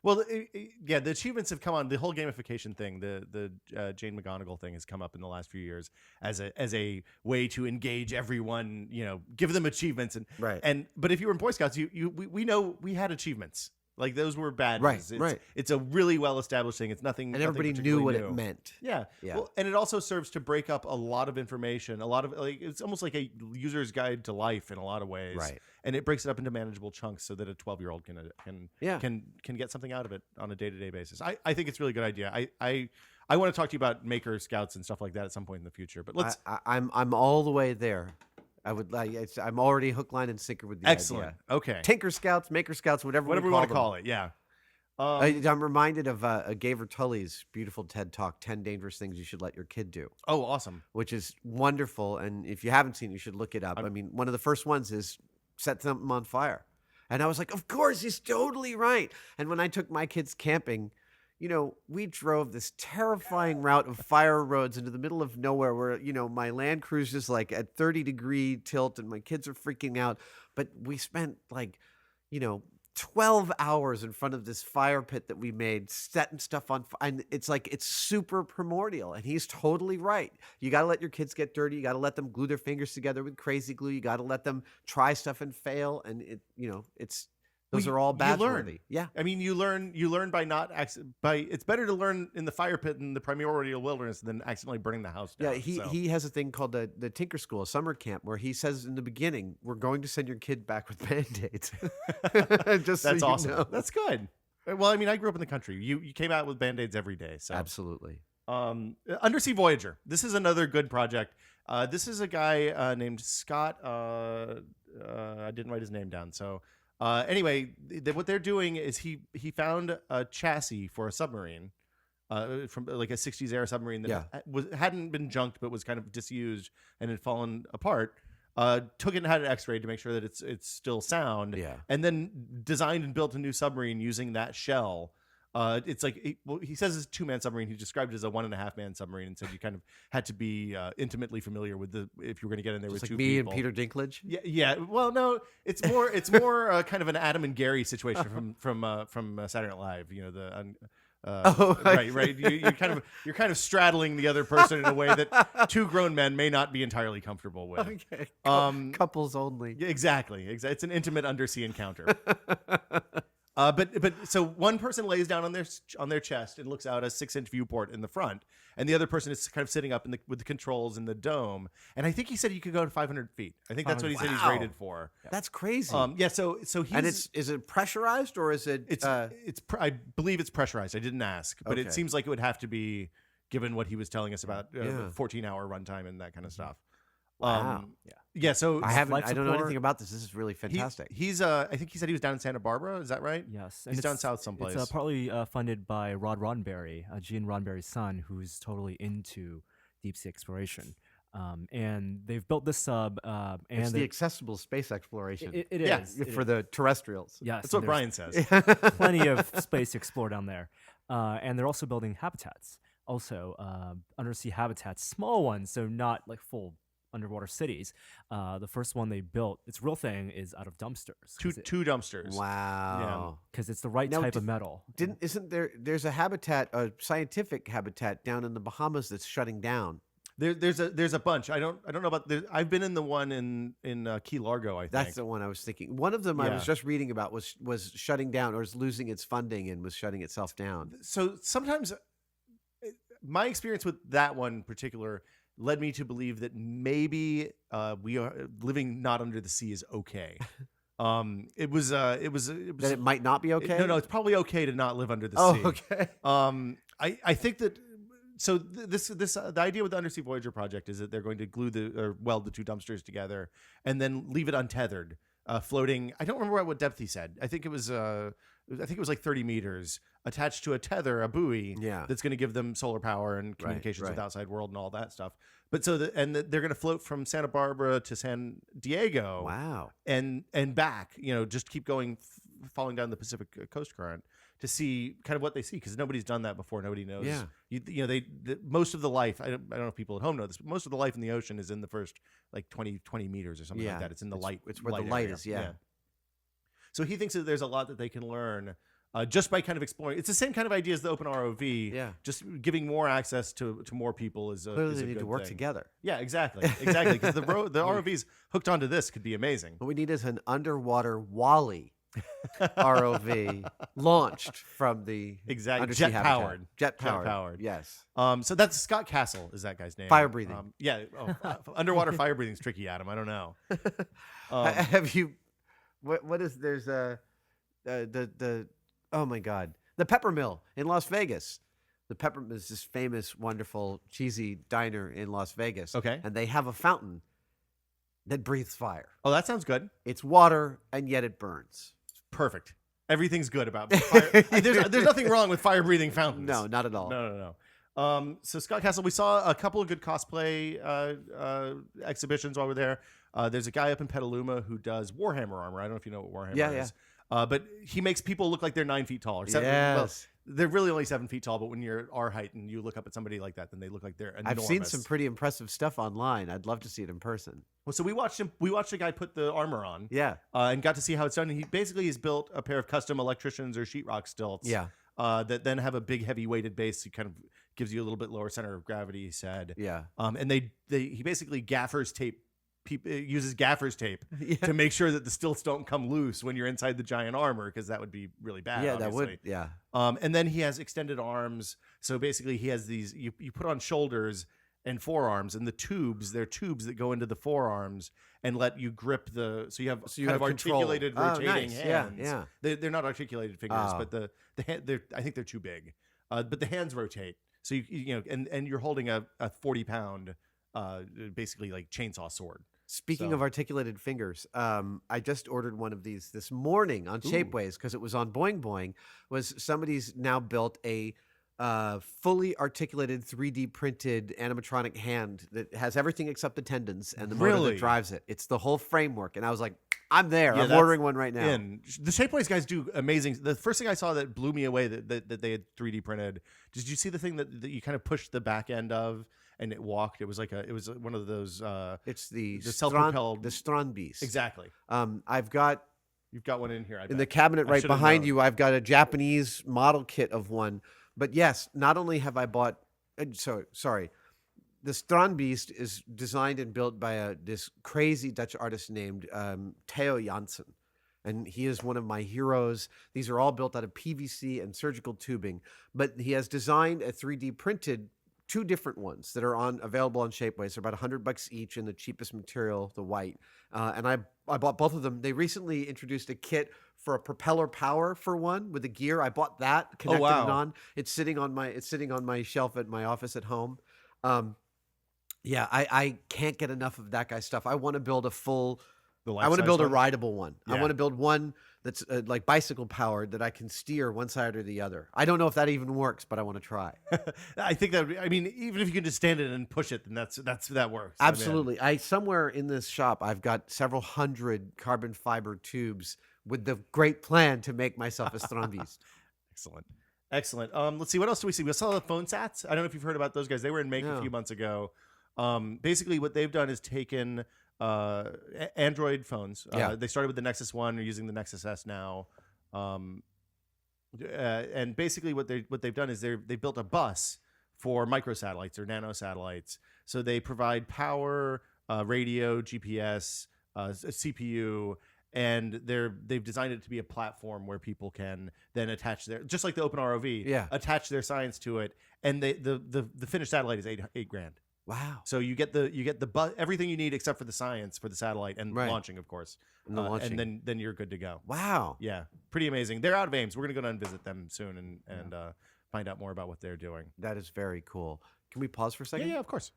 Well, the achievements have come on. The whole gamification thing, the Jane McGonigal thing, has come up in the last few years as a way to engage everyone. You know, give them achievements but if you were in Boy Scouts, we know we had achievements. Like those were badges. It's a really well established thing. It's nothing. And everybody knew what it meant. Yeah. Well, and it also serves to break up a lot of information. A lot of it's almost like a user's guide to life in a lot of ways. Right. And it breaks it up into manageable chunks so that a 12-year-old can get something out of it on a day-to-day basis. I think it's a really good idea. I want to talk to you about Maker Scouts and stuff like that at some point in the future. But let's. I'm all the way there. I'm already hook, line, and sinker with the Excellent. idea. Okay. Tinker Scouts, Maker Scouts, whatever we want to them. call it. Yeah. I'm reminded of Gaver Tully's beautiful TED Talk, 10 Dangerous Things You Should Let Your Kid Do. Oh, awesome. Which is wonderful. And if you haven't seen it, you should look it up. I mean, one of the first ones is set something on fire. And I was like, of course, he's totally right. And when I took my kids camping, you know, we drove this terrifying route of fire roads into the middle of nowhere where, you know, my Land Cruiser's like at 30-degree tilt and my kids are freaking out. But we spent like, you know, 12 hours in front of this fire pit that we made, setting stuff on fire. And it's like, it's super primordial. And he's totally right. You got to let your kids get dirty. You got to let them glue their fingers together with crazy glue. You got to let them try stuff and fail. And those are all badge worthy. Yeah. I mean, you learn by not it's better to learn in the fire pit in the primordial wilderness than accidentally burning the house down. Yeah, he has a thing called the Tinker School, a summer camp, where he says in the beginning, we're going to send your kid back with Band-Aids. That's awesome. Know. That's good. Well, I mean, I grew up in the country. You came out with Band-Aids every day. So absolutely. Undersea Voyager. This is another good project. This is a guy named Scott. I didn't write his name down, so. Anyway, what they're doing is he found a chassis for a submarine, from like a 60s era submarine that hadn't been junked but was kind of disused and had fallen apart. Took it and had it x-rayed to make sure that it's still sound. Yeah. And then designed and built a new submarine using that shell. It's like he says it's a 2-man submarine. He described it as a 1.5-man submarine and said you kind of had to be intimately familiar with if you were going to get in there with like two me people. And Peter Dinklage. Yeah. Well, no, it's more kind of an Adam and Gary situation from Saturday Night Live. You know right. You're kind of straddling the other person in a way that two grown men may not be entirely comfortable with. Okay. Couples only. Exactly. It's an intimate undersea encounter. But so one person lays down on their chest and looks out a 6-inch viewport in the front, and the other person is kind of sitting up with the controls in the dome. And I think he said you could go to 500 feet. I think that's what he said he's rated for. That's crazy. So he's, and is it pressurized or is it? I believe it's pressurized. I didn't ask, but it seems like it would have to be, given what he was telling us about 14-hour runtime and that kind of stuff. Wow. Yeah. So I don't know anything about this. This is really fantastic. He's I think he said he was down in Santa Barbara. Is that right? Yes. He's down south someplace. It's partly funded by Rod Roddenberry, Gene Roddenberry's son, who's totally into deep sea exploration. And they've built this sub. And it's the accessible space exploration. It is. For the terrestrials. Yes. That's what Brian says. Plenty of space to explore down there. And they're also building habitats. Also, undersea habitats, small ones, so not like full underwater cities. The first one they built, its real thing, is out of dumpsters. Two dumpsters. Wow. Because it's the right type of metal. Isn't there's a habitat, a scientific habitat down in the Bahamas that's shutting down? There's a bunch. I don't know about. I've been in the one in Key Largo. I think that's the one I was thinking. One of them I was just reading about was shutting down or was losing its funding and was shutting itself down. So sometimes my experience with that one in particular led me to believe that maybe we are living not under the sea is okay. That it might not be okay. No, it's probably okay to not live under the sea. Okay. I think that. So the idea with the Undersea Voyager project is that they're going to weld the two dumpsters together and then leave it untethered, floating. I don't remember what depth he said. I think it was like 30 meters, attached to a tether, a buoy. Yeah. That's going to give them solar power and communications with outside world and all that stuff. But they're going to float from Santa Barbara to San Diego. Wow. And back. Just keep going, falling down the Pacific coast current, to see kind of what they see, because nobody's done that before. Nobody knows. Yeah. Most of the life, I don't know if people at home know this, but most of the life in the ocean is in the first like 20 meters or something like that. It's in the light. It's where the light area. is. Yeah. So he thinks that there's a lot that they can learn just by kind of exploring. It's the same kind of idea as the Open ROV. Yeah. Just giving more access to more people is Clearly is they need to work thing. together. Yeah, exactly. Because the ROVs hooked onto this could be amazing. What we need is an underwater Wally ROV launched from the undersea habitat. Jet powered. Yes. So that's Scott Castle is that guy's name. Fire breathing. Underwater fire breathing is tricky, Adam. I don't know. Have you? What is there's oh my God, the Pepper Mill in Las Vegas. The Pepper Mill is this famous, wonderful, cheesy diner in Las Vegas. Okay. And they have a fountain that breathes fire. Oh, that sounds good. It's water, and yet it burns. Perfect. Everything's good about fire. There's nothing wrong with fire-breathing fountains. No, not at all. No. So Scott Castle, we saw a couple of good cosplay exhibitions while we're there. There's a guy up in Petaluma who does Warhammer armor. I don't know if you know what Warhammer is. But he makes people look like they're 9 feet tall. Yes. They're really only 7 feet tall, but when you're our height and you look up at somebody like that, then they look like they're enormous. I've seen some pretty impressive stuff online. I'd love to see it in person. Well, so we watched a guy put the armor on. Yeah. And got to see how it's done. And he basically has built a pair of custom electricians or sheetrock stilts. Yeah. That then have a big heavy weighted base. He kind of gives you a little bit lower center of gravity, he said. Yeah. And he basically uses gaffer's tape to make sure that the stilts don't come loose when you're inside the giant armor, because that would be really bad. Yeah, obviously. that would. Yeah. And then he has extended arms. So basically he has these, you put on shoulders and forearms, and they're tubes that go into the forearms and let you grip so you have articulated rotating hands. Yeah. They're not articulated fingers, but the hand, I think they're too big. But the hands rotate. So and you're holding a 40-pound basically like chainsaw sword. Speaking of articulated fingers, I just ordered one of these this morning on Shapeways because it was on Boing Boing. Somebody's now built a fully articulated 3D printed animatronic hand that has everything except the tendons and the motor that drives it. It's the whole framework, and I was like, I'm there. I'm ordering one right now. The Shapeways guys do amazing. The first thing I saw that blew me away that they had 3D printed. Did you see the thing that you kind of pushed the back end of? And it walked. It was one of those. It's the self-propelled, the Strandbeest. Exactly. You've got one in here. In the cabinet right behind you. I've got a Japanese model kit of one. But yes, not only have I bought. Sorry, the Strandbeest is designed and built by this crazy Dutch artist named Theo Janssen. And he is one of my heroes. These are all built out of PVC and surgical tubing. But he has designed a 3D printed 2 different ones that are available on Shapeways. They're about $100 each in the cheapest material, the white. And I bought both of them. They recently introduced a kit for a propeller power for one with the gear. I bought that, connected it on. It's sitting on my shelf at my office at home. I can't get enough of that guy's stuff. I want to build I want to build a rideable one. Yeah. I want to build one that's like bicycle powered that I can steer one side or the other. I don't know if that even works, but I want to try. I think even if you can just stand it and push it, then that works. Absolutely. Somewhere in this shop, I've got several hundred carbon fiber tubes with the great plan to make myself a Strandbeest. Excellent. Let's see. What else do we see? We saw the phone sats. I don't know if you've heard about those guys. They were in Make a few months ago. Basically, what they've done is taken Android phones. They started with the Nexus 1. They're using the Nexus S now. And basically what they've done is they built a bus for microsatellites or nanosatellites. So they provide power, radio, GPS, a CPU, and they've designed it to be a platform where people can then attach just like the Open ROV, attach their science to it. And the finished satellite is $8,000. Wow. So you get everything you need except for the science for the satellite and launching, of course. And then you're good to go. Wow. Yeah, pretty amazing. They're out of Ames. We're gonna go down and visit them soon and find out more about what they're doing. That is very cool. Can we pause for a second? Yeah, of course.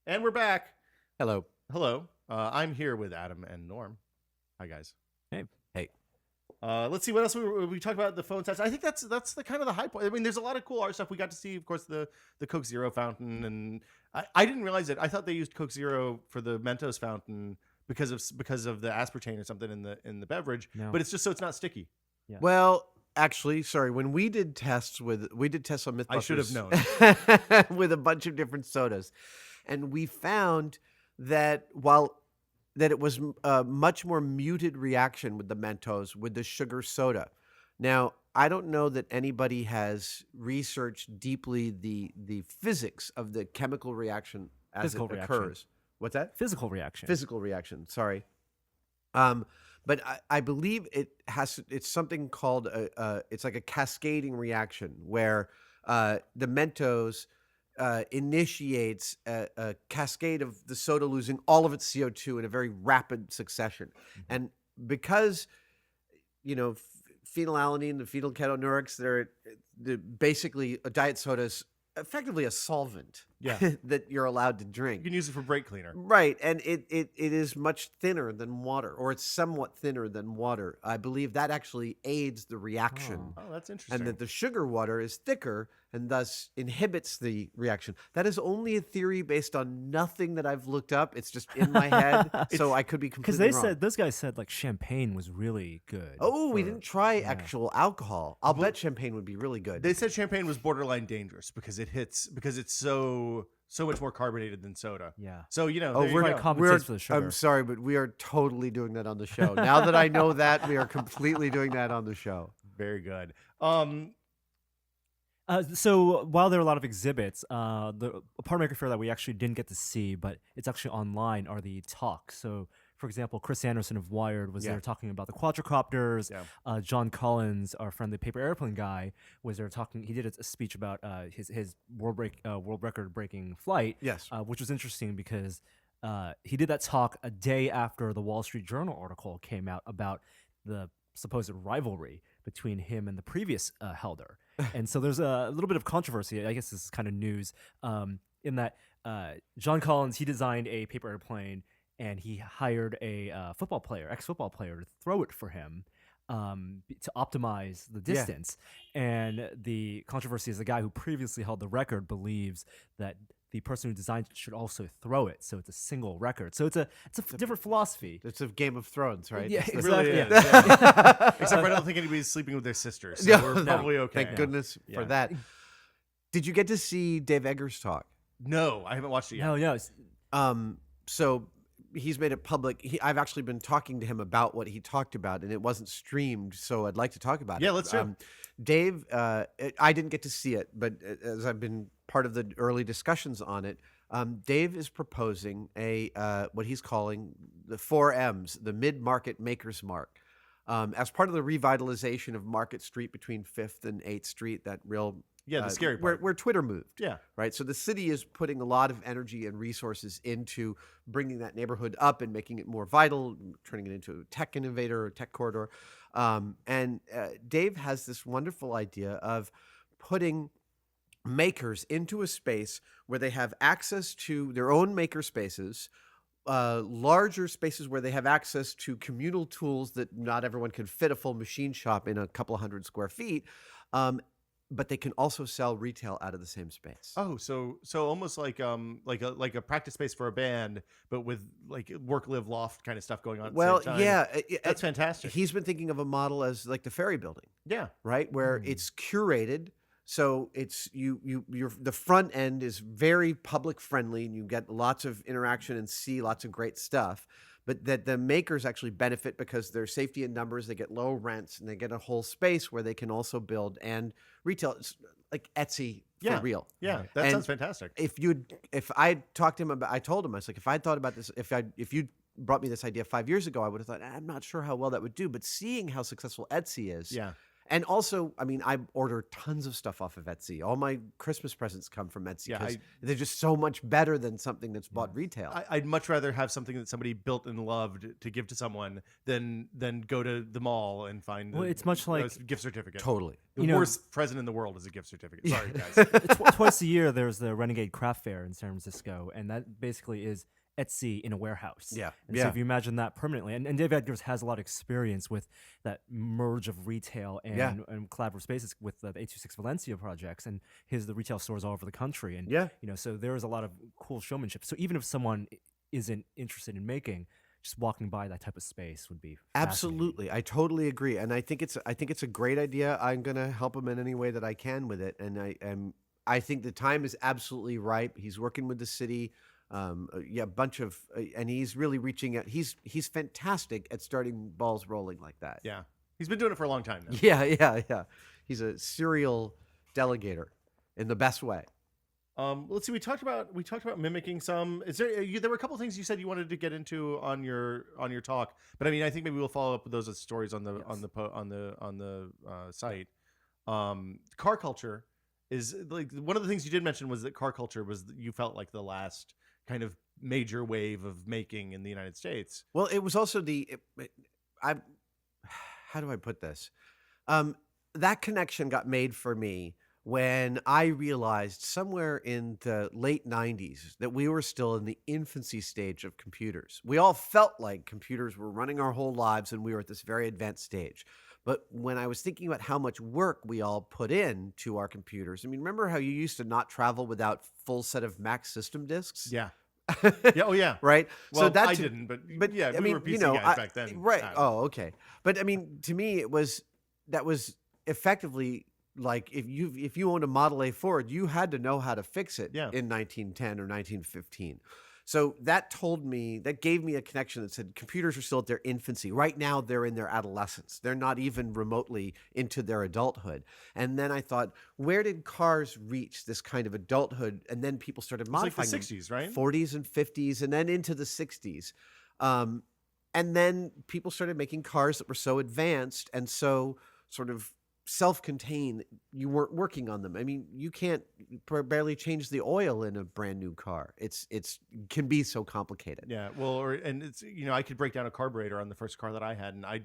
And we're back. Hello. Hello. I'm here with Adam and Norm. Hi, guys. Hey. Let's see what else we talked about. The phone sets. I think that's the kind of the high point. I mean, there's a lot of cool art stuff. We got to see, of course, the Coke Zero fountain, and I didn't realize it. I thought they used Coke Zero for the Mentos fountain because of the aspartame or something in the beverage. No. But it's just so it's not sticky. Yeah. Well, actually, sorry. When we did tests on MythBusters, I should have known. with a bunch of different sodas, and we found that it was a much more muted reaction with the Mentos with the sugar soda. Now, I don't know that anybody has researched deeply the physics of the chemical reaction as it occurs. What's that? Physical reaction. Physical reaction. Sorry. But I believe it's something called it's like a cascading reaction where the Mentos initiates a cascade of the soda losing all of its CO2 in a very rapid succession. Mm-hmm. And because, phenylalanine, the phenylketonurics, basically a diet soda is effectively a solvent that you're allowed to drink. You can use it for brake cleaner. Right. And it is much thinner than water, or it's somewhat thinner than water. I believe that actually aids the reaction. Oh, that's interesting. And that the sugar water is thicker and thus inhibits the reaction. That is only a theory based on nothing that I've looked up. It's just in my head. So I could be completely wrong. Because those guys said like champagne was really good. Oh, we didn't try actual alcohol. I'll bet champagne would be really good. They said champagne was borderline dangerous because it's so much more carbonated than soda. Yeah. So compensates for the sugar. I'm sorry, but we are totally doing that on the show. Now that I know that, we are completely doing that on the show. Very good. So while there are a lot of exhibits, the part of Maker Faire that we actually didn't get to see, but it's actually online, are the talks. So, for example, Chris Anderson of Wired was there talking about the quadricopters. Yeah. John Collins, our friendly paper airplane guy, was there talking. He did a speech about his world record breaking flight. Yes, which was interesting because he did that talk a day after the Wall Street Journal article came out about the supposed rivalry between him and the previous Helder. And so there's a little bit of controversy. I guess this is kind of news in that John Collins, he designed a paper airplane and he hired a ex-football player to throw it for him to optimize the distance. Yeah. And the controversy is the guy who previously held the record believes that the person who designed it should also throw it, so it's a single record. So it's a different philosophy. It's a Game of Thrones, right? Yeah, it exactly. Really is. Yeah. Except I don't think anybody's sleeping with their sisters. So we're probably okay. Thank goodness for that. Did you get to see Dave Eggers talk? No, I haven't watched it yet. No. So he's made it public. I've actually been talking to him about what he talked about, and it wasn't streamed, so I'd like to talk about it. Yeah, let's do it. Dave, I didn't get to see it, but as I've been part of the early discussions on it, Dave is proposing what he's calling the 4 M's, the mid-market maker's mark, as part of the revitalization of Market Street between 5th and 8th Street, that real... Yeah, the scary part. Where Twitter moved. Yeah. Right? So the city is putting a lot of energy and resources into bringing that neighborhood up and making it more vital, turning it into a tech innovator or tech corridor. And Dave has this wonderful idea of putting makers into a space where they have access to their own maker spaces, larger spaces where they have access to communal tools that not everyone can fit a full machine shop in a couple 100 square feet. But they can also sell retail out of the same space. Oh, so almost like a practice space for a band, but with like work, live, loft kind of stuff going on. Well, at the same time. Yeah, that's fantastic. He's been thinking of a model as like the Ferry Building. Yeah, right, where it's curated. So it's the front end is very public friendly, and you get lots of interaction and see lots of great stuff. But that the makers actually benefit because there's safety in numbers, they get low rents, and they get a whole space where they can also build and retail. It's like Etsy for real. Yeah, that sounds fantastic. If I talked to him about, I told him, I was like, if I thought about this, if you brought me this idea 5 years ago, I would have thought, I'm not sure how well that would do. But seeing how successful Etsy is, And also, I mean, I order tons of stuff off of Etsy. All my Christmas presents come from Etsy because they're just so much better than something that's bought retail. I'd much rather have something that somebody built and loved to give to someone than go to the mall and find it's much like a gift certificate. Totally. The worst present in the world is a gift certificate. Sorry, guys. Twice a year, there's the Renegade Craft Fair in San Francisco, and that basically is Etsy in a warehouse. Yeah. And so if you imagine that permanently, and Dave Edgars has a lot of experience with that merge of retail and collaborative spaces with the 826 Valencia projects and the retail stores all over the country. And so there is a lot of cool showmanship. So even if someone isn't interested in making, just walking by that type of space would be absolutely. I totally agree, and I think it's a great idea. I'm going to help him in any way that I can with it, and I think the time is absolutely ripe. He's working with the city. A bunch of, and he's really reaching out. He's fantastic at starting balls rolling like that. Yeah, he's been doing it for a long time now. Yeah. He's a serial delegator in the best way. Let's see. We talked about mimicking some. Is there? There were a couple of things you said you wanted to get into on your talk, but I mean, I think maybe we'll follow up with those as stories on the site. Car culture is like one of the things you did mention was that car culture was you felt like the last kind of major wave of making in the United States. Well, it was also how do I put this? That connection got made for me when I realized somewhere in the late 90s that we were still in the infancy stage of computers. We all felt like computers were running our whole lives and we were at this very advanced stage. But when I was thinking about how much work we all put in to our computers, I mean, remember how you used to not travel without full set of Mac system disks? Yeah. Yeah. Oh, yeah. Right. Well, so that I didn't, but yeah, I we were PC guys back then. Right. Oh, okay. But I mean, to me, that was effectively like if you owned a Model A Ford, you had to know how to fix it in 1910 or 1915. So that gave me a connection that said computers are still at their infancy. Right now, they're in their adolescence. They're not even remotely into their adulthood. And then I thought, where did cars reach this kind of adulthood? And then people started modifying like the 60s, right? 40s and 50s, and then into the 60s. And then people started making cars that were so advanced and so sort of self-contained, you weren't working on them. I mean, you can't barely change the oil in a brand new car. It can be so complicated. Yeah, well, and it's I could break down a carburetor on the first car that I had, and I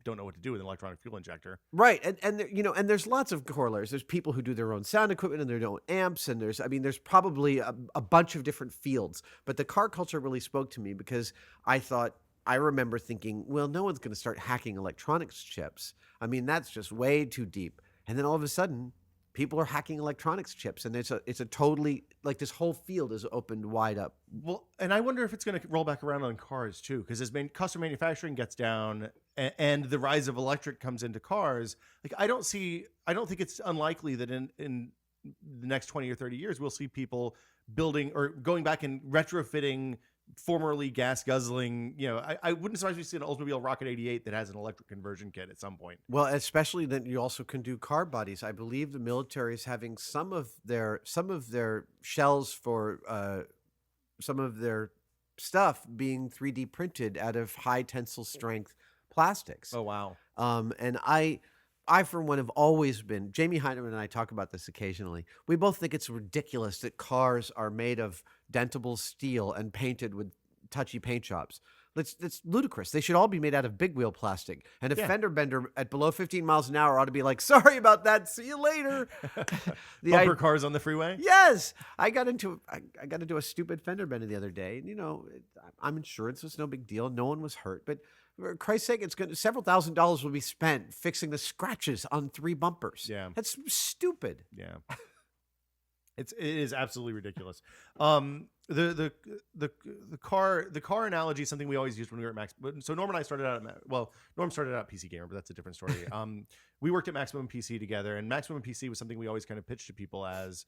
don't know what to do with an electronic fuel injector. Right, and there's lots of corollaries. There's people who do their own sound equipment and their own amps, and there's probably a bunch of different fields. But the car culture really spoke to me because I remember thinking, well, no one's going to start hacking electronics chips. I mean, that's just way too deep. And then all of a sudden, people are hacking electronics chips, and it's a totally like this whole field is opened wide up. Well, and I wonder if it's going to roll back around on cars too, because as custom manufacturing gets down and the rise of electric comes into cars, like I don't think it's unlikely that in the next 20 or 30 years we'll see people building or going back and retrofitting formerly gas guzzling, I wouldn't surprise me to see an Oldsmobile Rocket 88 that has an electric conversion kit at some point. Well, especially that you also can do car bodies. I believe the military is having some of their shells for some of their stuff being 3D printed out of high tensile strength plastics. Oh, wow. And I for one have always been, Jamie Heineman and I talk about this occasionally. We both think it's ridiculous that cars are made of dentable steel and painted with touchy paint jobs. That's ludicrous. They should all be made out of big wheel plastic. And a fender bender at below 15 miles an hour ought to be like, sorry about that. See you later. Bumper cars on the freeway? Yes. I got into a stupid fender bender the other day. And, I'm insured, so it's no big deal. No one was hurt. But for Christ's sake, several $1,000s will be spent fixing the scratches on 3 bumpers. Yeah. That's stupid. Yeah. It is absolutely ridiculous. The car analogy is something we always used when we were at Max. So Norm and I started out Norm started out PC Gamer, but that's a different story. We worked at Maximum PC together, and Maximum PC was something we always kind of pitched to people as,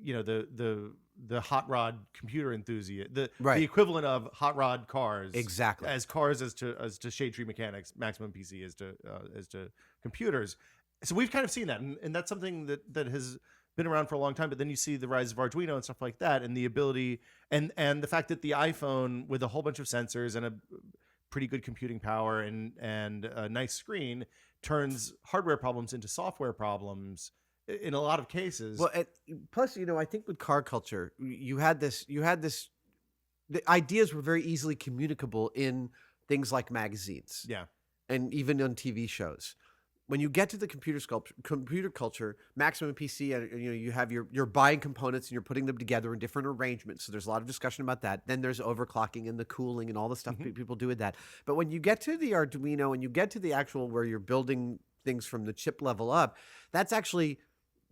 the hot rod computer enthusiast, the equivalent of hot rod cars, exactly, as cars as to shade tree mechanics. Maximum PC is to computers. So we've kind of seen that, and that's something that has been around for a long time. But then you see the rise of Arduino and stuff like that, and the ability and the fact that the iPhone with a whole bunch of sensors and a pretty good computing power and a nice screen turns hardware problems into software problems in a lot of cases. Well, plus, I think with car culture, you had this. The ideas were very easily communicable in things like magazines, yeah. and even on TV shows. When you get to the computer culture, Maximum PC, you have you're buying components and you're putting them together in different arrangements. So there's a lot of discussion about that. Then there's overclocking and the cooling and all the stuff people do with that. But when you get to the Arduino and you get to the actual where you're building things from the chip level up, that's actually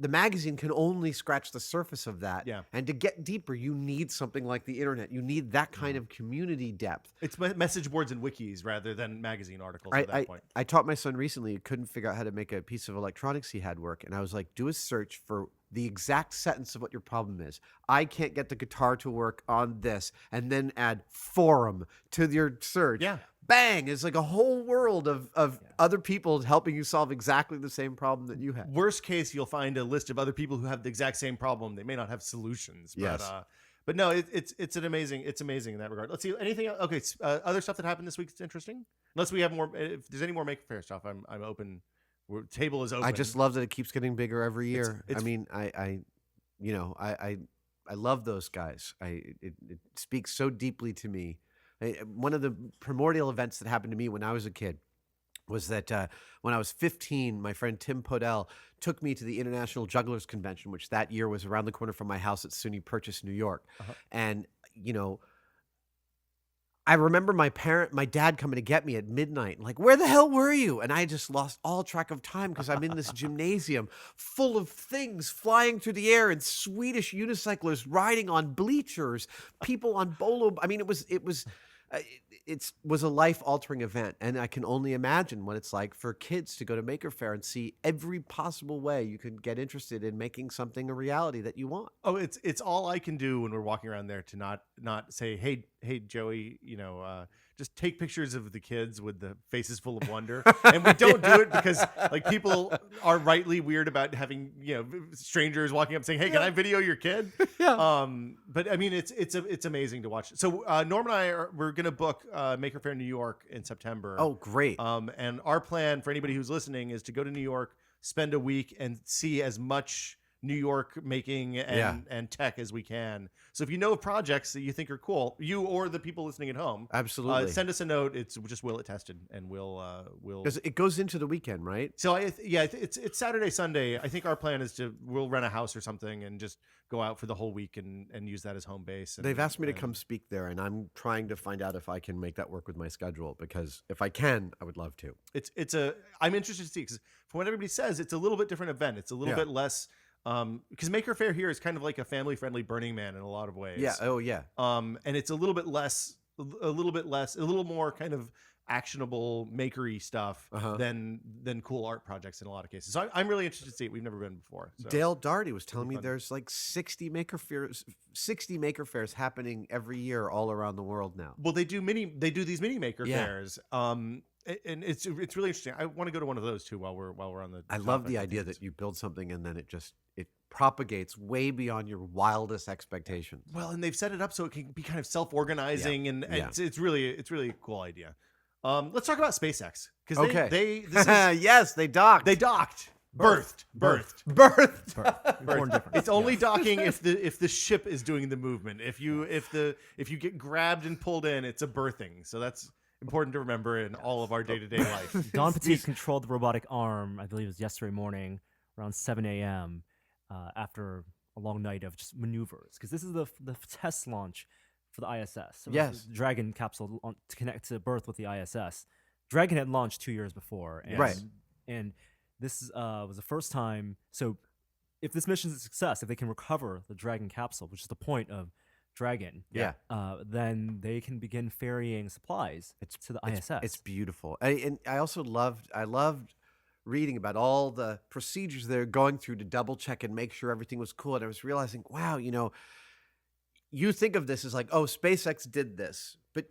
the magazine can only scratch the surface of that. Yeah. And to get deeper, you need something like the internet. You need that kind of community depth. It's message boards and wikis rather than magazine articles at that point. I taught my son recently, he couldn't figure out how to make a piece of electronics he had work. And I was like, do a search for the exact sentence of what your problem is. I can't get the guitar to work on this. And then add forum to your search. Yeah. Bang! It's like a whole world of other people helping you solve exactly the same problem that you had. Worst case, you'll find a list of other people who have the exact same problem. They may not have solutions. Yes. But no, it's amazing in that regard. Let's see anything else? Okay, other stuff that happened this week that's interesting. Unless we have more, if there's any more Maker Faire stuff, I'm open. Table is open. I just love that it keeps getting bigger every year. It's, I mean, I love those guys. It speaks so deeply to me. One of the primordial events that happened to me when I was a kid was that when I was 15, my friend Tim Podell took me to the International Jugglers Convention, which that year was around the corner from my house at SUNY Purchase, New York. And, I remember my dad coming to get me at midnight, like, where the hell were you? And I just lost all track of time because I'm in this gymnasium full of things flying through the air and Swedish unicyclers riding on bleachers, people on bolo. I mean, it was a life-altering event, and I can only imagine what it's like for kids to go to Maker Faire and see every possible way you can get interested in making something a reality that you want. Oh, it's all I can do when we're walking around there to not say, hey Joey, just take pictures of the kids with the faces full of wonder. And we don't do it because like people are rightly weird about having strangers walking up saying, hey, can I video your kid? But I mean it's amazing to watch. So Norm and we're gonna book Maker Faire New York in September. Oh, great. And our plan for anybody who's listening is to go to New York, spend a week, and see as much New York making and tech as we can. So if you know of projects that you think are cool, you or the people listening at home, absolutely send us a note. It's just Will It Tested, and we'll because it goes into the weekend, right? So it's Saturday, Sunday. I think our plan is we'll rent a house or something and just go out for the whole week and use that as home base. And, they've asked me to come speak there, and I'm trying to find out if I can make that work with my schedule, because if I can, I would love to. I'm interested to see, because from what everybody says, it's a little bit different event. It's a little bit less. Because Maker Faire here is kind of like a family-friendly Burning Man in a lot of ways. Yeah. Oh, yeah. And it's a little more kind of actionable makery stuff than cool art projects in a lot of cases. So I'm really interested to see it. We've never been before. So. Dale Daugherty was telling me there's like 60 Maker Faires happening every year all around the world now. Well, they do these mini Maker Fairs. And it's really interesting. I want to go to one of those too while we're on the. I love the idea that you build something and then it propagates way beyond your wildest expectations. Well, and they've set it up so it can be kind of self-organizing, and it's really a cool idea. Let's talk about SpaceX, because yes, they docked. They docked. Birthed. It's only docking if the ship is doing the movement. If you get grabbed and pulled in, it's a birthing. So that's important to remember in all of our day-to-day life. Don Petit controlled the robotic arm, I believe it was yesterday morning, around 7 a.m. After a long night of just maneuvers, because this is the test launch for the ISS. So yes, the Dragon capsule to connect to Earth with the ISS. Dragon had launched 2 years before, and this was the first time. So if this mission is a success, if they can recover the Dragon capsule, which is the point of Dragon, then they can begin ferrying supplies to the ISS. It's beautiful. And I also loved reading about all the procedures they're going through to double check and make sure everything was cool. And I was realizing, wow, you think of this as like, oh, SpaceX did this, but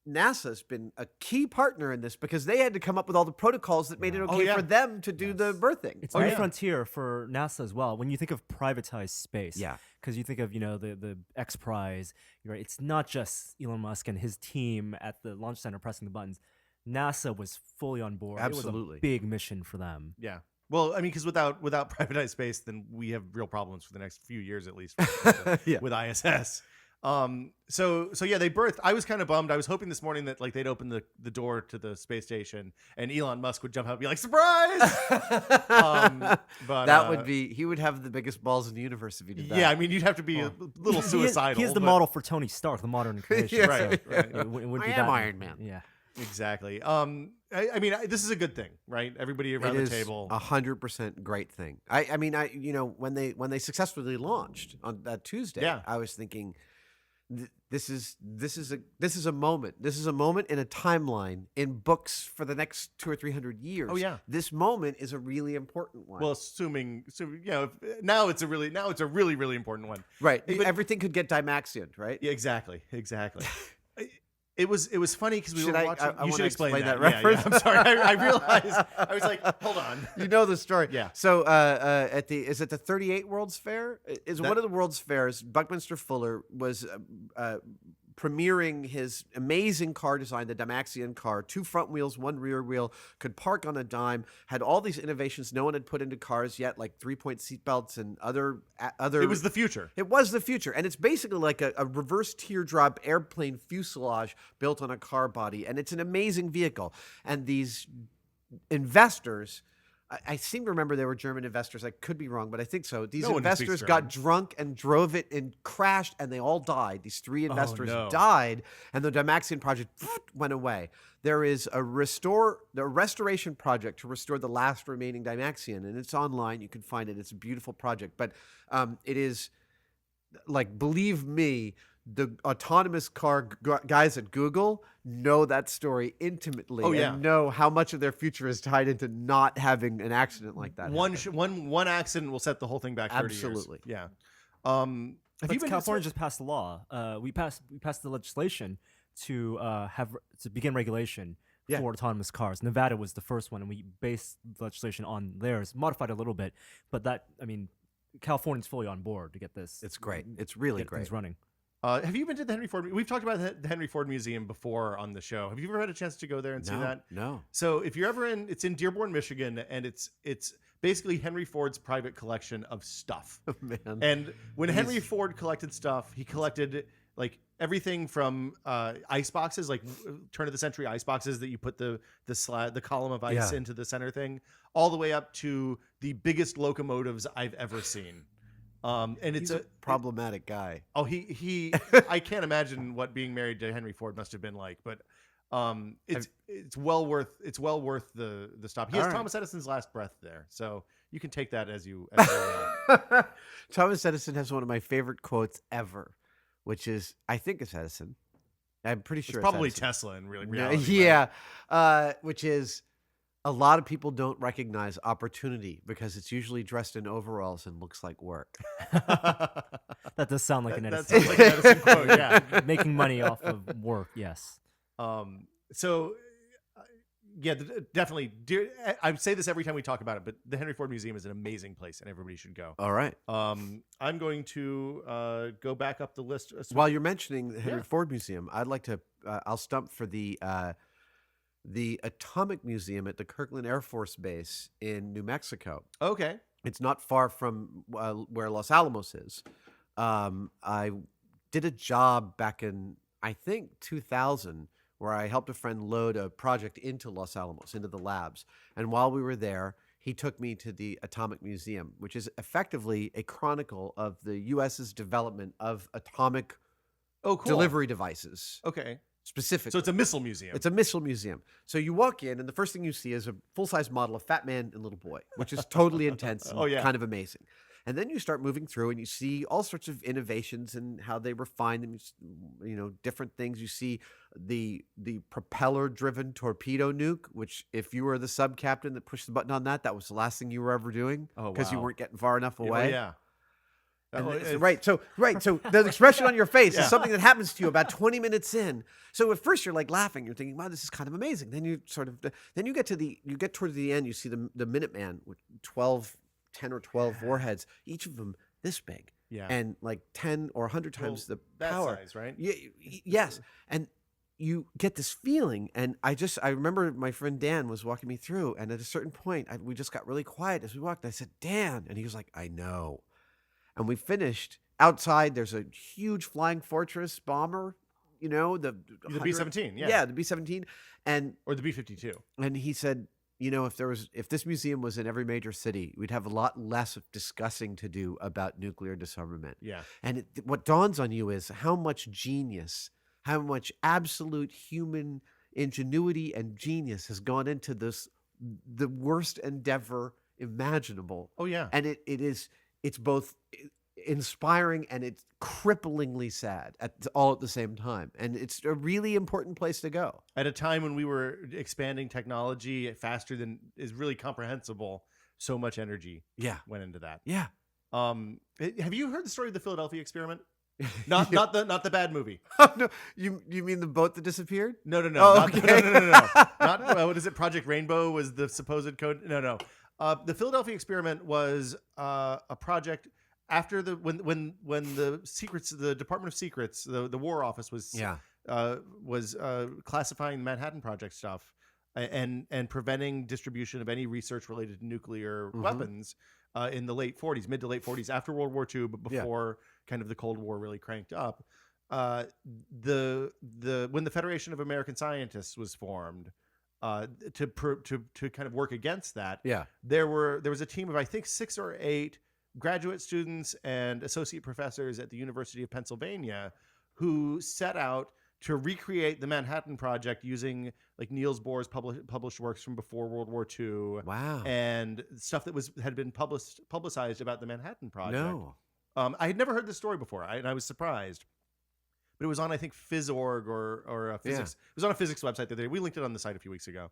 NASA's been a key partner in this, because they had to come up with all the protocols that made it okay for them to do the birthing. It's a new frontier for NASA as well. When you think of privatized space, because you think of the X Prize, right? It's not just Elon Musk and his team at the launch center pressing the buttons. NASA was fully on board. Absolutely. It was a big mission for them. Yeah. Well, I mean, because without privatized space, then we have real problems for the next few years at least with ISS. So yeah, they birthed. I was kind of bummed. I was hoping this morning that like they'd open the door to the space station and Elon Musk would jump out and be like, surprise! But that would be, he would have the biggest balls in the universe if he did that. Yeah, I mean, you'd have to be a little suicidal. He's the model for Tony Stark, the modern creation. Yeah, right. It wouldn't I be am that Iron Man. Yeah. Exactly. I mean, this is a good thing, right? Everybody around the table. 100% great thing. I mean, you know, when they successfully launched on that Tuesday, I was thinking, this is a moment. This is a moment in a timeline in books for the next 200 or 300 years. Oh yeah, this moment is a really important one. Well, assuming now it's a really really important one. Right. But everything could get Dymaxion, right? Yeah, exactly. It was funny because we were watching. I you should explain that reference. Yeah, I'm sorry. I realized. I was like, hold on. You know the story. Yeah. So is it the 38 World's Fair? One of the World's Fairs, Buckminster Fuller was premiering his amazing car design, the Dymaxion car, 2 front wheels, 1 rear wheel, could park on a dime, had all these innovations no one had put into cars yet, like 3-point seatbelts and other. It was the future. It was the future, and it's basically like a reverse teardrop airplane fuselage built on a car body, and it's an amazing vehicle. And these investors, I seem to remember they were German investors. I could be wrong, but I think so. These investors got drunk and drove it and crashed, and they all died. These 3 investors died, and the Dymaxion project went away. There is the restoration project to restore the last remaining Dymaxion, and it's online. You can find it. It's a beautiful project, but it is like, believe me, the autonomous car guys at Google know that story intimately and know how much of their future is tied into not having an accident like that. One accident will set the whole thing back 30 years. Absolutely. Yeah. California just passed the law. We passed the legislation to begin regulation for autonomous cars. Nevada was the first one, and we based the legislation on theirs, modified a little bit. But California's fully on board to get this. It's great. It's really great. Things running. Have you been to the Henry Ford? We've talked about the Henry Ford Museum before on the show. Have you ever had a chance to go there and see that? No. So if you're ever it's in Dearborn, Michigan, and it's basically Henry Ford's private collection of stuff. Oh, man. And when Henry Ford collected stuff, he collected like everything from ice boxes, like turn of the century ice boxes that you put the column of ice into the center thing, all the way up to the biggest locomotives I've ever seen. And He's a problematic guy. Oh, he I can't imagine what being married to Henry Ford must have been like, but it's well worth the stop. He has Thomas Edison's last breath there, so you can take that as you will. Thomas Edison has one of my favorite quotes ever, which is, I think it's Edison. I'm pretty sure it's probably Edison. Tesla in reality. Yeah, right? Which is, a lot of people don't recognize opportunity because it's usually dressed in overalls and looks like work. That does sound like an That Edison. sounds like an Edison quote, yeah. Making money off of work, yes. Definitely. I say this every time we talk about it, but the Henry Ford Museum is an amazing place, and everybody should go. All right. I'm going to go back up the list. While you're mentioning the Henry Ford Museum, I'd like to. I'll stump for the Atomic Museum at the Kirkland Air Force Base in New Mexico. Okay. It's not far from where Los Alamos is. I did a job back in, I think, 2000, where I helped a friend load a project into Los Alamos, into the labs. And while we were there, he took me to the Atomic Museum, which is effectively a chronicle of the U.S.'s development of atomic delivery devices. Okay. Specifically. So it's a missile museum. It's a missile museum. So you walk in, and the first thing you see is a full-size model of Fat Man and Little Boy, which is totally intense and kind of amazing. And then you start moving through, and you see all sorts of innovations and how they refine them. You know, different things. You see the propeller-driven torpedo nuke, which if you were the sub-captain that pushed the button on that, that was the last thing you were ever doing because you weren't getting far enough away. Yeah. Right. So the expression on your face is something that happens to you about 20 minutes in. So at first you're like laughing. You're thinking, "Wow, this is kind of amazing." Then you get towards the end. You see the Minuteman with 10 or 12 warheads, each of them this big, and like 10 or 100 times the power. That size, right? Yes, and you get this feeling, and I remember my friend Dan was walking me through, and at a certain point, we just got really quiet as we walked. I said, "Dan," and he was like, "I know." And we finished outside. There's a huge flying fortress bomber, the B-17, yeah, the B-17, or the B-52. And he said, if this museum was in every major city, we'd have a lot less of discussing to do about nuclear disarmament. Yeah, and what dawns on you is how much genius. How much absolute human ingenuity and genius has gone into the worst endeavor imaginable. Oh, yeah. And it's both inspiring and it's cripplingly sad all at the same time. And it's a really important place to go. At a time when we were expanding technology faster than is really comprehensible, so much energy went into that. Yeah. Have you heard the story of the Philadelphia experiment? Not the bad movie. No, you mean the boat that disappeared? No. Oh, okay. No. Not what is it? Project Rainbow was the supposed code. No. The Philadelphia experiment was a project after when the Department of Secrets, the War Office was classifying Manhattan Project stuff and preventing distribution of any research related to nuclear weapons in the mid to late 40s, after World War II, but before kind of the Cold War really cranked up. When the Federation of American Scientists was formed, to kind of work against that, there was a team of, I think, 6 or 8 graduate students and associate professors at the University of Pennsylvania who set out to recreate the Manhattan Project using like Niels Bohr's published works from before World War II. Wow. And stuff that had been publicized about the Manhattan Project. No. I had never heard this story before, and I was surprised. But it was on, I think, Phys.org or a physics. It was on a physics website the other day. We linked it on the site a few weeks ago.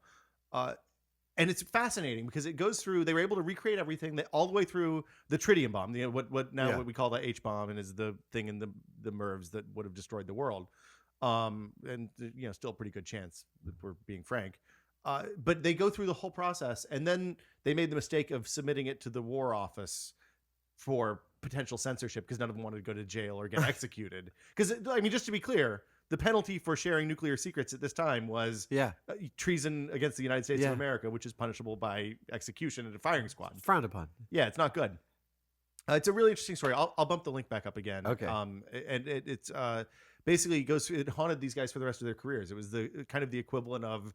And it's fascinating because it goes through, they were able to recreate everything all the way through the tritium bomb, what we call the H bomb, and is the thing in the MIRVs that would have destroyed the world. And still a pretty good chance, if we're being frank. But they go through the whole process, and then they made the mistake of submitting it to the War Office for potential censorship because none of them wanted to go to jail or get executed. Because, I mean, just to be clear, the penalty for sharing nuclear secrets at this time was treason against the United States of America, which is punishable by execution in a firing squad. Frowned upon. Yeah, it's not good. It's a really interesting story. I'll bump the link back up again. Okay. And it's basically it haunted these guys for the rest of their careers. It was the kind of the equivalent of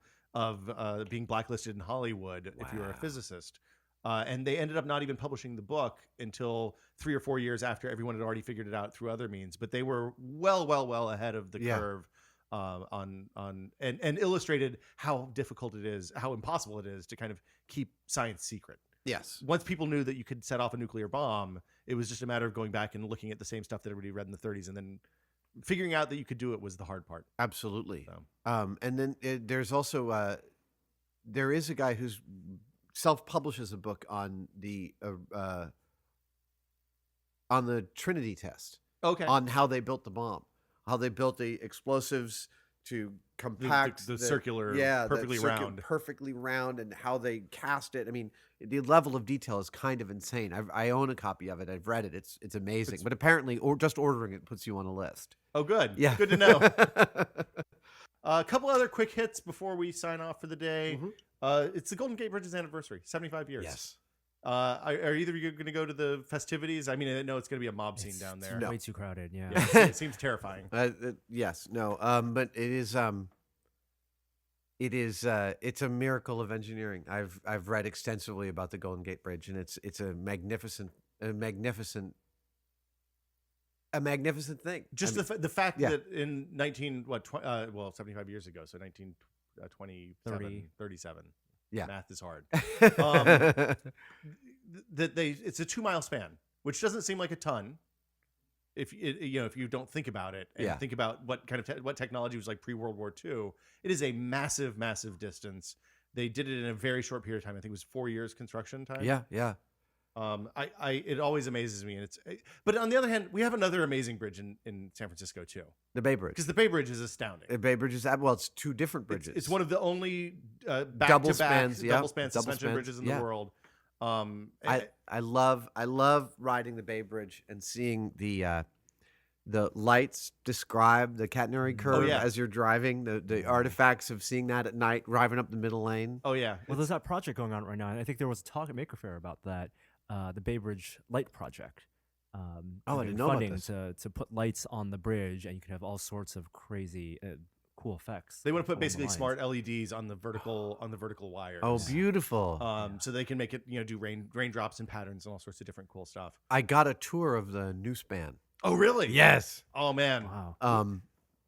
being blacklisted in Hollywood if you were a physicist. And they ended up not even publishing the book until 3 or 4 years after everyone had already figured it out through other means. But they were well ahead of the curve and illustrated how difficult it is, how impossible it is to kind of keep science secret. Yes. Once people knew that you could set off a nuclear bomb, it was just a matter of going back and looking at the same stuff that everybody read in the 30s, and then figuring out that you could do it was the hard part. Absolutely. So. And then there's also there is a guy who's self-publishes a book on the Trinity test. Okay. On how they built the bomb, how they built the explosives to compact the circular, perfectly round, and how they cast it. I mean, the level of detail is kind of insane. I own a copy of it. I've read it. It's amazing. But apparently, just ordering it puts you on a list. Oh, good. Yeah. Good to know. A couple other quick hits before we sign off for the day. Mm-hmm. It's the Golden Gate Bridge's anniversary, 75 years. Yes. Are either of you going to go to the festivities? I mean, I know it's going to be a mob scene down there. Way too crowded. Yeah. It seems terrifying. Yes. No. But it is. It's a miracle of engineering. I've read extensively about the Golden Gate Bridge, and it's a magnificent thing. Just the fact that in 75 years ago, so 37. Yeah, math is hard. It's a 2-mile span, which doesn't seem like a ton if you don't think about it and think about what kind of what technology was like pre-World War II. It is a massive distance. They did it in a very short period of time. I think it was 4 years construction time. Yeah. It always amazes me, and but on the other hand, we have another amazing bridge in San Francisco too. The Bay Bridge. Because the Bay Bridge is astounding. The Bay Bridge is it's 2 different bridges. It's one of the only double span suspension bridges in the world. I love riding the Bay Bridge and seeing the the lights describe the catenary curve yeah. as you're driving. The artifacts of seeing that at night, driving up the middle lane. Oh yeah. Well, there's that project going on right now. And I think there was a talk at Maker Faire about that, the Bay Bridge Light Project. I didn't know about funding this. to put lights on the bridge, and you can have all sorts of crazy, cool effects. They want to put along the basically lines. smart LEDs on the vertical wires. Oh, beautiful. So they can make it, do raindrops and patterns and all sorts of different cool stuff. I got a tour of the new span. Oh, really? Yes. Oh man. Wow.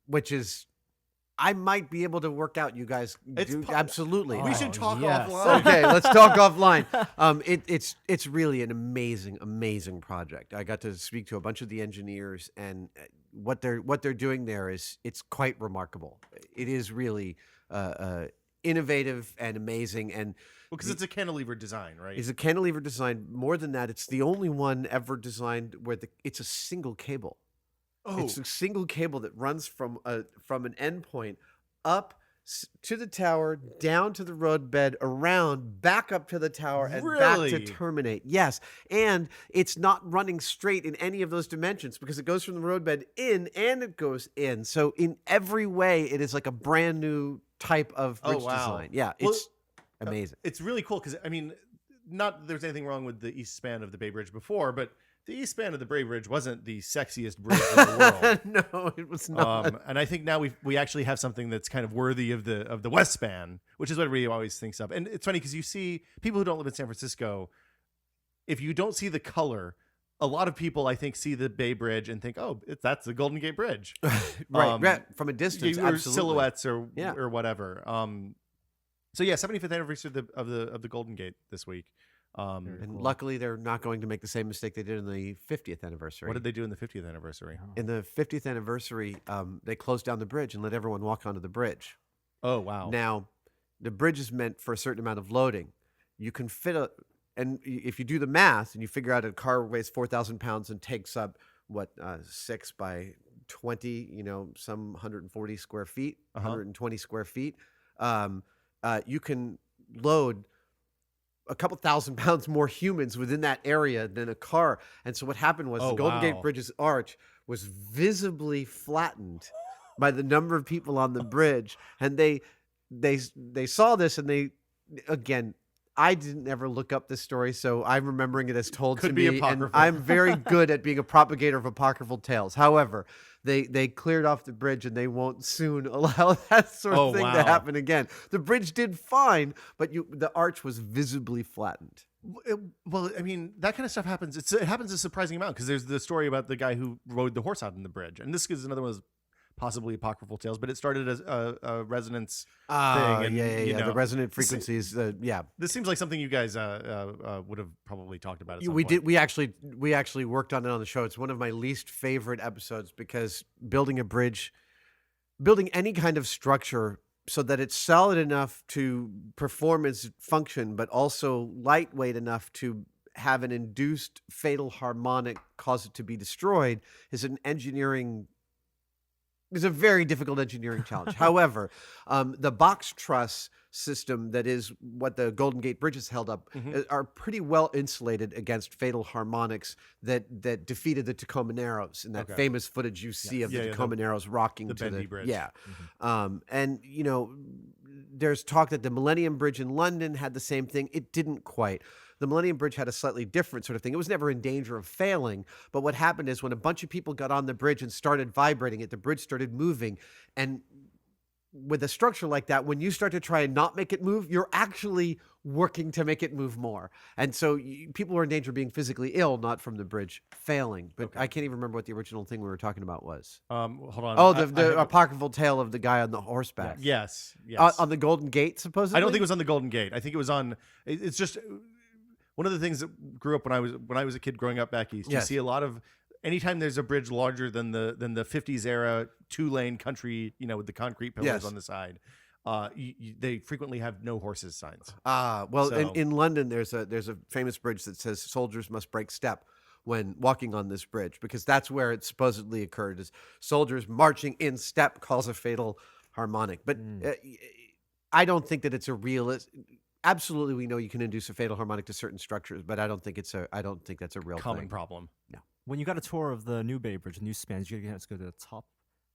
Which is, I might be able to work out. You guys, absolutely. We should talk yes. offline. Okay, let's talk offline. It's really an amazing project. I got to speak to a bunch of the engineers, and what they're doing there it's quite remarkable. It is really innovative and amazing, and Because it's a cantilever design, right? it's a cantilever design. More than that, it's the only one ever designed where it's a single cable. Oh, It's a single cable that runs from an endpoint up to the tower, down to the roadbed, around, back up to the tower, and back to Really? terminate. Yes, and it's not running straight in any of those dimensions because it goes from the roadbed in and it goes in. So in every way, it is like a brand new type of bridge design. Yeah, Well, it's amazing. It's really cool because not that there's anything wrong with the east span of the Bay Bridge before, but the east span of the Bay Bridge wasn't the sexiest bridge in the world. No, it was not. And I think now we actually have something that's kind of worthy of the west span, which is what everybody always thinks of. And it's funny because you see people who don't live in San Francisco, if you don't see the color, a lot of people I think see the Bay Bridge and think, oh, that's the Golden Gate Bridge, right, from a distance, or absolutely. silhouettes or whatever. So yeah, 75th anniversary of the Golden Gate this week. And luckily, they're not going to make the same mistake they did in the 50th anniversary. What did they do in the 50th anniversary? In the 50th anniversary, they closed down the bridge and let everyone walk onto the bridge. Oh wow! Now, the bridge is meant for a certain amount of loading. You can fit and if you do the math and you figure out a car weighs 4,000 pounds and takes up 6 by 20, some 140 square feet, 120 square feet, you can load a couple thousand pounds more humans within that area than a car. And so what happened was the Golden Gate Bridge's arch was visibly flattened by the number of people on the bridge. And they saw this, and again, I didn't ever look up this story, so I'm remembering it as told to me. And I'm very good at being a propagator of apocryphal tales. However, they cleared off the bridge, and they won't soon allow that sort of thing to happen again. The bridge did fine, but the arch was visibly flattened. Well, I mean, that kind of stuff happens. It happens a surprising amount because there's the story about the guy who rode the horse out on the bridge, and this is another one of those possibly apocryphal tales, but it started as a resonance thing. And, the resonant frequencies. This seems like something you guys would have probably talked about. At some we point. did. We actually worked on it on the show. It's one of my least favorite episodes because building a bridge, building any kind of structure so that it's solid enough to perform its function, but also lightweight enough to have an induced fatal harmonic cause it to be destroyed is a very difficult engineering challenge. However, the box truss system that is what the Golden Gate Bridge has held up are pretty well insulated against fatal harmonics that defeated the Tacoma Narrows in that famous footage you see of the Tacoma Narrows rocking the to bendy bridge. Yeah. And, there's talk that the Millennium Bridge in London had the same thing. It didn't quite. The Millennium Bridge had a slightly different sort of thing. It was never in danger of failing. But what happened is when a bunch of people got on the bridge and started vibrating it, the bridge started moving. And with a structure like that, when you start to try and not make it move, you're actually working to make it move more. And so people are in danger of being physically ill, not from the bridge failing. But I can't even remember what the original thing we were talking about was. Hold on. Oh, the apocryphal tale of the guy on the horseback. Yes. On the Golden Gate, supposedly? I don't think it was on the Golden Gate. I think it was on. It's just one of the things that grew up when I was a kid growing up back east. You see a lot of. Anytime there's a bridge larger than the 50s era 2-lane country, with the concrete pillars on the side, they frequently have no horses signs. In London, there's a famous bridge that says soldiers must break step when walking on this bridge, because that's where it supposedly occurred. Is soldiers marching in step cause a fatal harmonic. But I don't think that it's a realist. Absolutely, we know you can induce a fatal harmonic to certain structures, but I don't think that's a real common thing. problem. No. When you got a tour of the New Bay Bridge, the new spans, you get to go to the top.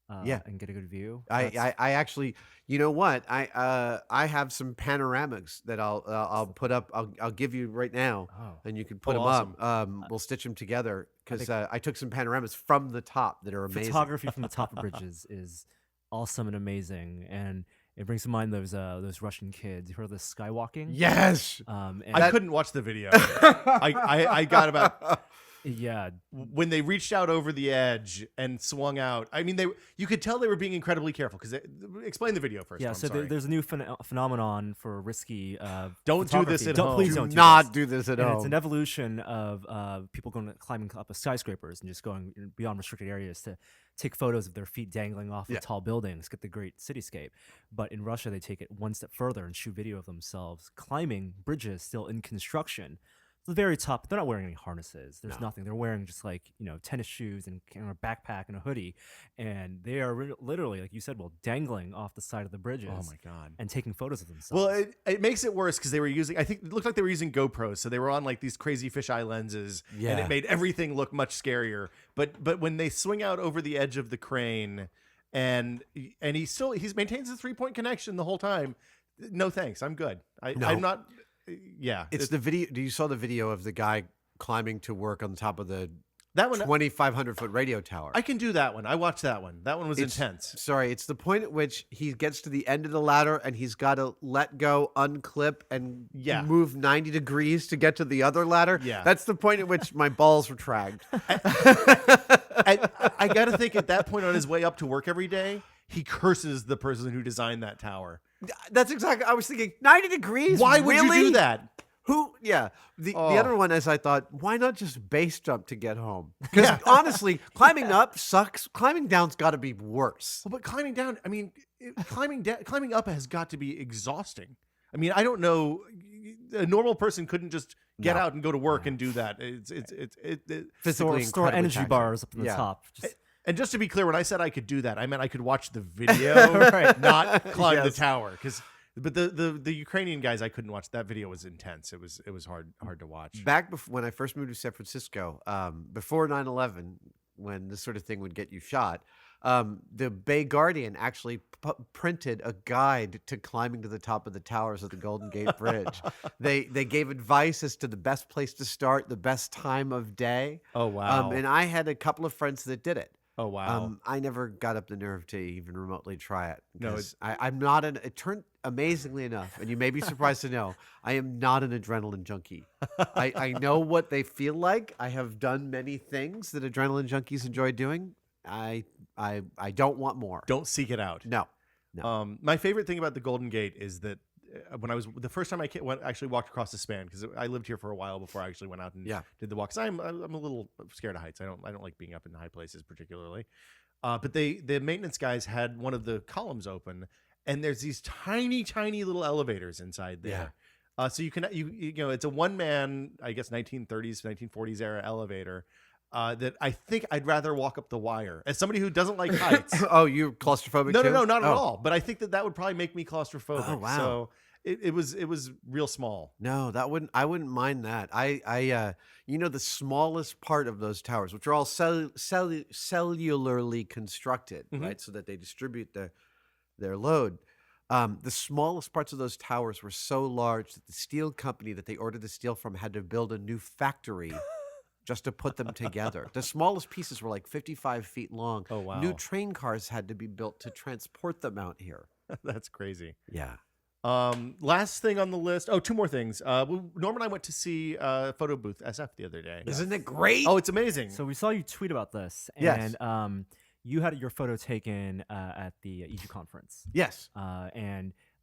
And get a good view. I actually, you know what? I have some panoramics that I'll put up. I'll give you right now, and you can put them awesome. up. We'll stitch them together because I took some panoramas from the top that are amazing. Photography from the top of bridges is awesome and amazing, and it brings to mind those Russian kids. You heard of the skywalking? Yes. I couldn't watch the video. I got about. Yeah, when they reached out over the edge and swung out, I mean, you could tell they were being incredibly careful. Because explain the video first. Yeah, so there's a new phenomenon for risky. Don't do this at home. Please do don't not do this at home. It's an evolution of people climbing up skyscrapers and just going beyond restricted areas to take photos of their feet dangling off of tall buildings, get the great cityscape. But in Russia, they take it one step further and shoot video of themselves climbing bridges still in construction. The very top, they're not wearing any harnesses. There's nothing. They're wearing just tennis shoes and a backpack and a hoodie, and they are literally, like you said, dangling off the side of the bridges. Oh my god! And taking photos of themselves. Well, it makes it worse because they were using. I think it looked like they were using GoPros, so they were on like these crazy fisheye lenses, and it made everything look much scarier. But when they swing out over the edge of the crane, and he maintains a 3-point connection the whole time. No thanks, I'm good. I'm not. Yeah, it's the video. Do you saw the video of the guy climbing to work on top of the 2,500-foot radio tower? I can do that one. I watched that one. That one was intense. Sorry, it's the point at which he gets to the end of the ladder and he's got to let go, unclip, and move 90 degrees to get to the other ladder. Yeah, that's the point at which my balls were tragged. I got to think at that point on his way up to work every day, he curses the person who designed that tower. That's exactly. I was thinking 90 degrees. Why would you do that? Who? Yeah. The other one is I thought, why not just base jump to get home? Because honestly, climbing up sucks. Climbing down's got to be worse. Well, but climbing down, I mean, climbing up has got to be exhausting. I mean, I don't know. A normal person couldn't just get out and go to work and do that. It's physically store energy bars up in the top. And just to be clear, when I said I could do that, I meant I could watch the video, not climb the tower. But the Ukrainian guys, I couldn't watch. That video was intense. It was hard to watch. Back when I first moved to San Francisco, before 9/11, when this sort of thing would get you shot, the Bay Guardian actually printed a guide to climbing to the top of the towers of the Golden Gate Bridge. They gave advice as to the best place to start, the best time of day. Oh wow! And I had a couple of friends that did it. Oh wow! I never got up the nerve to even remotely try it. No, I'm not an. It turned amazingly enough, and you may be surprised to know I am not an adrenaline junkie. I know what they feel like. I have done many things that adrenaline junkies enjoy doing. I don't want more. Don't seek it out. No. My favorite thing about the Golden Gate is that when I was the first time I actually walked across the span, because I lived here for a while before I actually went out and did the walk. 'Cause I'm a little scared of heights. I don't like being up in high places particularly. But the maintenance guys had one of the columns open, and there's these tiny little elevators inside there. So you can you know it's a one-man, I guess 1930s 1940s era elevator. That I think I'd rather walk up the wire as somebody who doesn't like heights. Oh, you're claustrophobic? No, too? not at all. But I think that would probably make me claustrophobic. Oh, wow. So it was real small. No, I wouldn't mind that. The smallest part of those towers, which are all cellularly constructed, right, so that they distribute their load. The smallest parts of those towers were so large that the steel company that they ordered the steel from had to build a new factory just to put them together. The smallest pieces were like 55 feet long. Oh, wow. New train cars had to be built to transport them out here. That's crazy. Yeah. Last thing on the list. Oh, two more things. Norm and I went to see Photo Booth SF the other day. Isn't it great? Oh, it's amazing. So we saw you tweet about this. Yes. And you had your photo taken at the EG conference. Yes.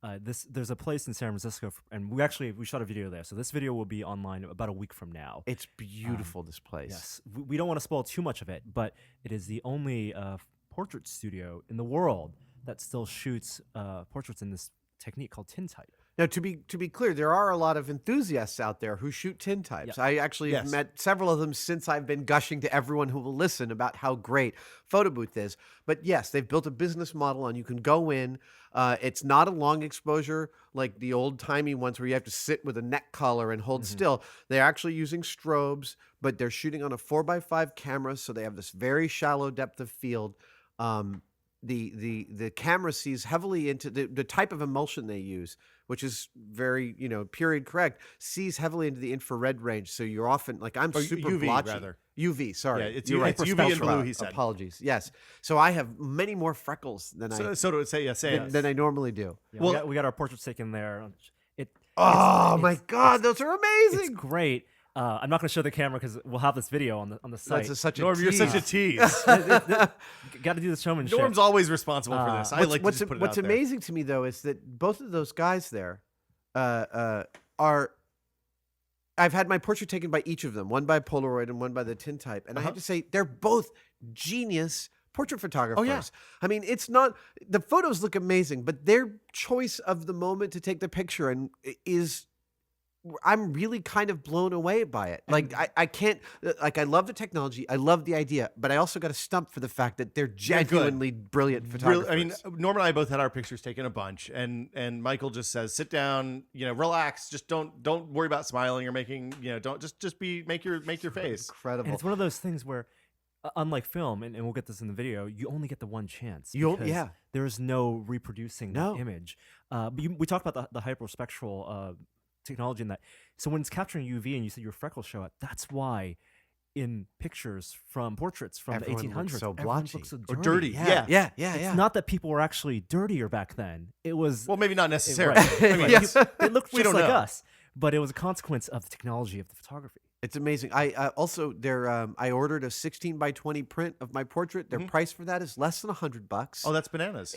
There's a place in San Francisco, and we shot a video there. So this video will be online about a week from now. It's beautiful, this place. Yes. We don't want to spoil too much of it, but it is the only portrait studio in the world that still shoots portraits in this technique called tintype. Now, to be clear, there are a lot of enthusiasts out there who shoot tintypes. I actually have met several of them since I've been gushing to everyone who will listen about how great Photo Booth is. But yes, they've built a business model, and you can go in. It's not a long exposure like the old-timey ones where you have to sit with a neck collar and hold still. They're actually using strobes, but they're shooting on a 4x5 camera, so they have this very shallow depth of field. The camera sees heavily into the type of emulsion they use, which is very, period correct, sees heavily into the infrared range. So you're often like, I'm super UV blotchy. rather. UV, sorry. Yeah, it's You're right. it's UV and blue, he said. Apologies. Yes. So I have many more freckles than than I normally do. Yeah, we got our portraits taken there. My God, those are amazing. It's great. I'm not going to show the camera because we'll have this video on the site. That's such a Norm, tease. you're such a tease. Got to do the showmanship. Norm's always responsible for this. I like to just put it What's out there. amazing to me, though, is that both of those guys there are. I've had my portrait taken by each of them, one by Polaroid and one by the tintype, and I have to say they're both genius portrait photographers. Oh, yeah. I mean, it's not the photos look amazing, but their choice of the moment to take the picture and is. I'm really kind of blown away by it. Like I can't. Like I love the technology, I love the idea, but I also got a stump for the fact that they're genuinely brilliant photographers. I mean, Norm and I both had our pictures taken a bunch, and Michael just says, "Sit down, relax. Just don't worry about smiling or making, don't just make your face." Incredible. And it's one of those things where, unlike film, and we'll get this in the video, you only get the one chance. There's no reproducing the image. But we talked about the hyperspectral technology in that. So when it's capturing UV and you said your freckles show up, that's why in pictures from portraits from Everyone the 1800s, looks so everyone blotchy. looks so Or dirty. Yeah. It's not that people were actually dirtier back then. It was Well, maybe not necessarily. right. I mean, Yes. It looked We just don't like know. us, but it was a consequence of the technology of the photography. It's amazing. I also I ordered a 16x20 print of my portrait. Their price for that is less than $100. Oh, that's bananas.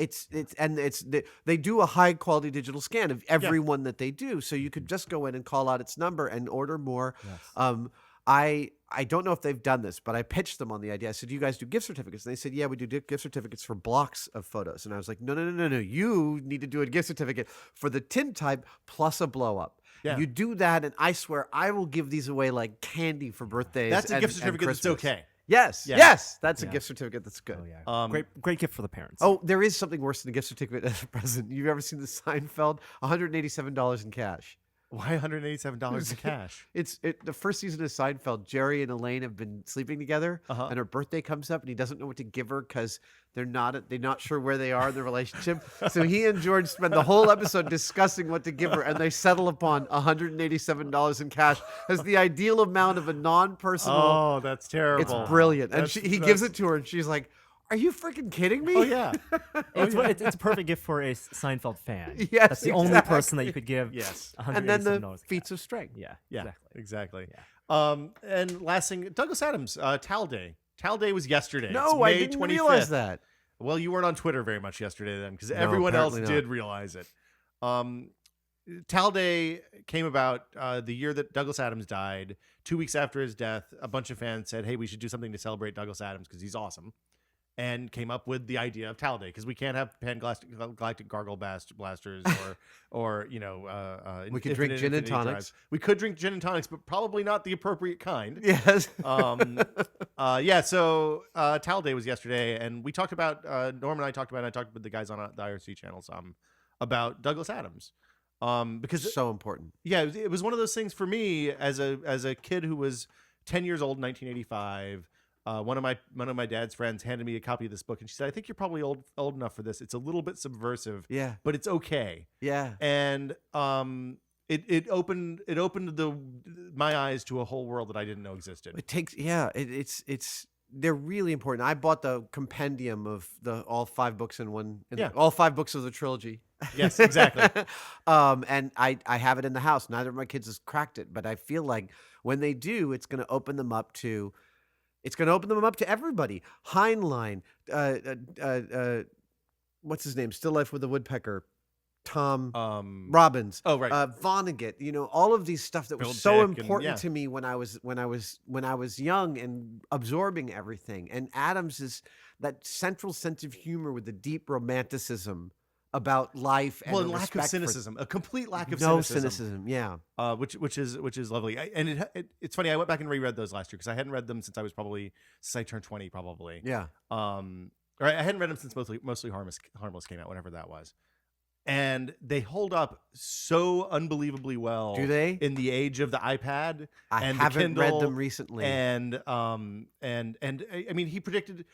They do a high quality digital scan of every one that they do, so you could just go in and call out its number and order more. Yes. I don't know if they've done this, but I pitched them on the idea. I said, "Do you guys do gift certificates?" And they said, "Yeah, we do gift certificates for blocks of photos." And I was like, "No. You need to do a gift certificate for the tintype plus a blow up. Yeah. You do that, and I swear I will give these away like candy for birthdays." That's a and- gift and certificate that's Christmas. okay. Yes, Yeah. yes, that's a Yeah. gift certificate that's good. Oh yeah, great gift for the parents. Oh, there is something worse than a gift certificate as a present. You've ever seen the Seinfeld? $187 in cash. Why $187 in cash? The first season of Seinfeld, Jerry and Elaine have been sleeping together, Uh-huh. and her birthday comes up, and he doesn't know what to give her because they're not sure where they are in the relationship. So he and George spend the whole episode discussing what to give her, and they settle upon $187 in cash as the ideal amount of a non-personal. Oh, that's terrible. It's brilliant, and That's- he gives it to her, and she's like, "Are you freaking kidding me?" Oh yeah. It's a perfect gift for a Seinfeld fan. Yes, That's the only exactly. person that you could give. Yes. And then the $187 feats of strength. Yeah, Yeah. exactly. Exactly. And last thing, Douglas Adams, Tal Day. Tal Day was yesterday. No, It's I May didn't 25th. realize that. Well, you weren't on Twitter very much yesterday then, because No, everyone else apparently not. did realize it. Tal Day came about the year that Douglas Adams died. 2 weeks after his death, a bunch of fans said, "Hey, we should do something to celebrate Douglas Adams because he's awesome," and came up with the idea of Tal Day because we can't have galactic gargle blasters or We could drink gin and infinity tonics. drives. We could drink gin and tonics, but probably not the appropriate kind. Yes. So Tal Day was yesterday, and we talked about Norm and I talked with the guys on the IRC channel about Douglas Adams, because So important. yeah, it was one of those things for me as a kid who was 10 years old in 1985. One of my dad's friends handed me a copy of this book, and she said, "I think you're probably old enough for this. It's a little bit subversive, Yeah. but it's okay." Yeah. And it opened my eyes to a whole world that I didn't know existed. It takes they're really important. I bought the compendium of all 5 books in one. Yeah. All 5 books of the trilogy. Yes, exactly. And I have it in the house. Neither of my kids has cracked it, but I feel like when they do, it's going to open them up to everybody. Heinlein, what's his name? Still Life with the Woodpecker. Tom Robbins. Oh, right. Vonnegut. All of these stuff that was Bill so Dick important to me when I was young and absorbing everything. And Adams is that central sense of humor with the deep romanticism about life and and lack of cynicism, a complete lack of no cynicism. Yeah. Which is lovely. It's funny. I went back and reread those last year because I hadn't read them since I turned 20, probably. Yeah. Or I hadn't read them since mostly Harmless came out, whenever that was. And they hold up so unbelievably well. Do they? In the age of the iPad and haven't the Kindle, read them recently. And I mean, he predicted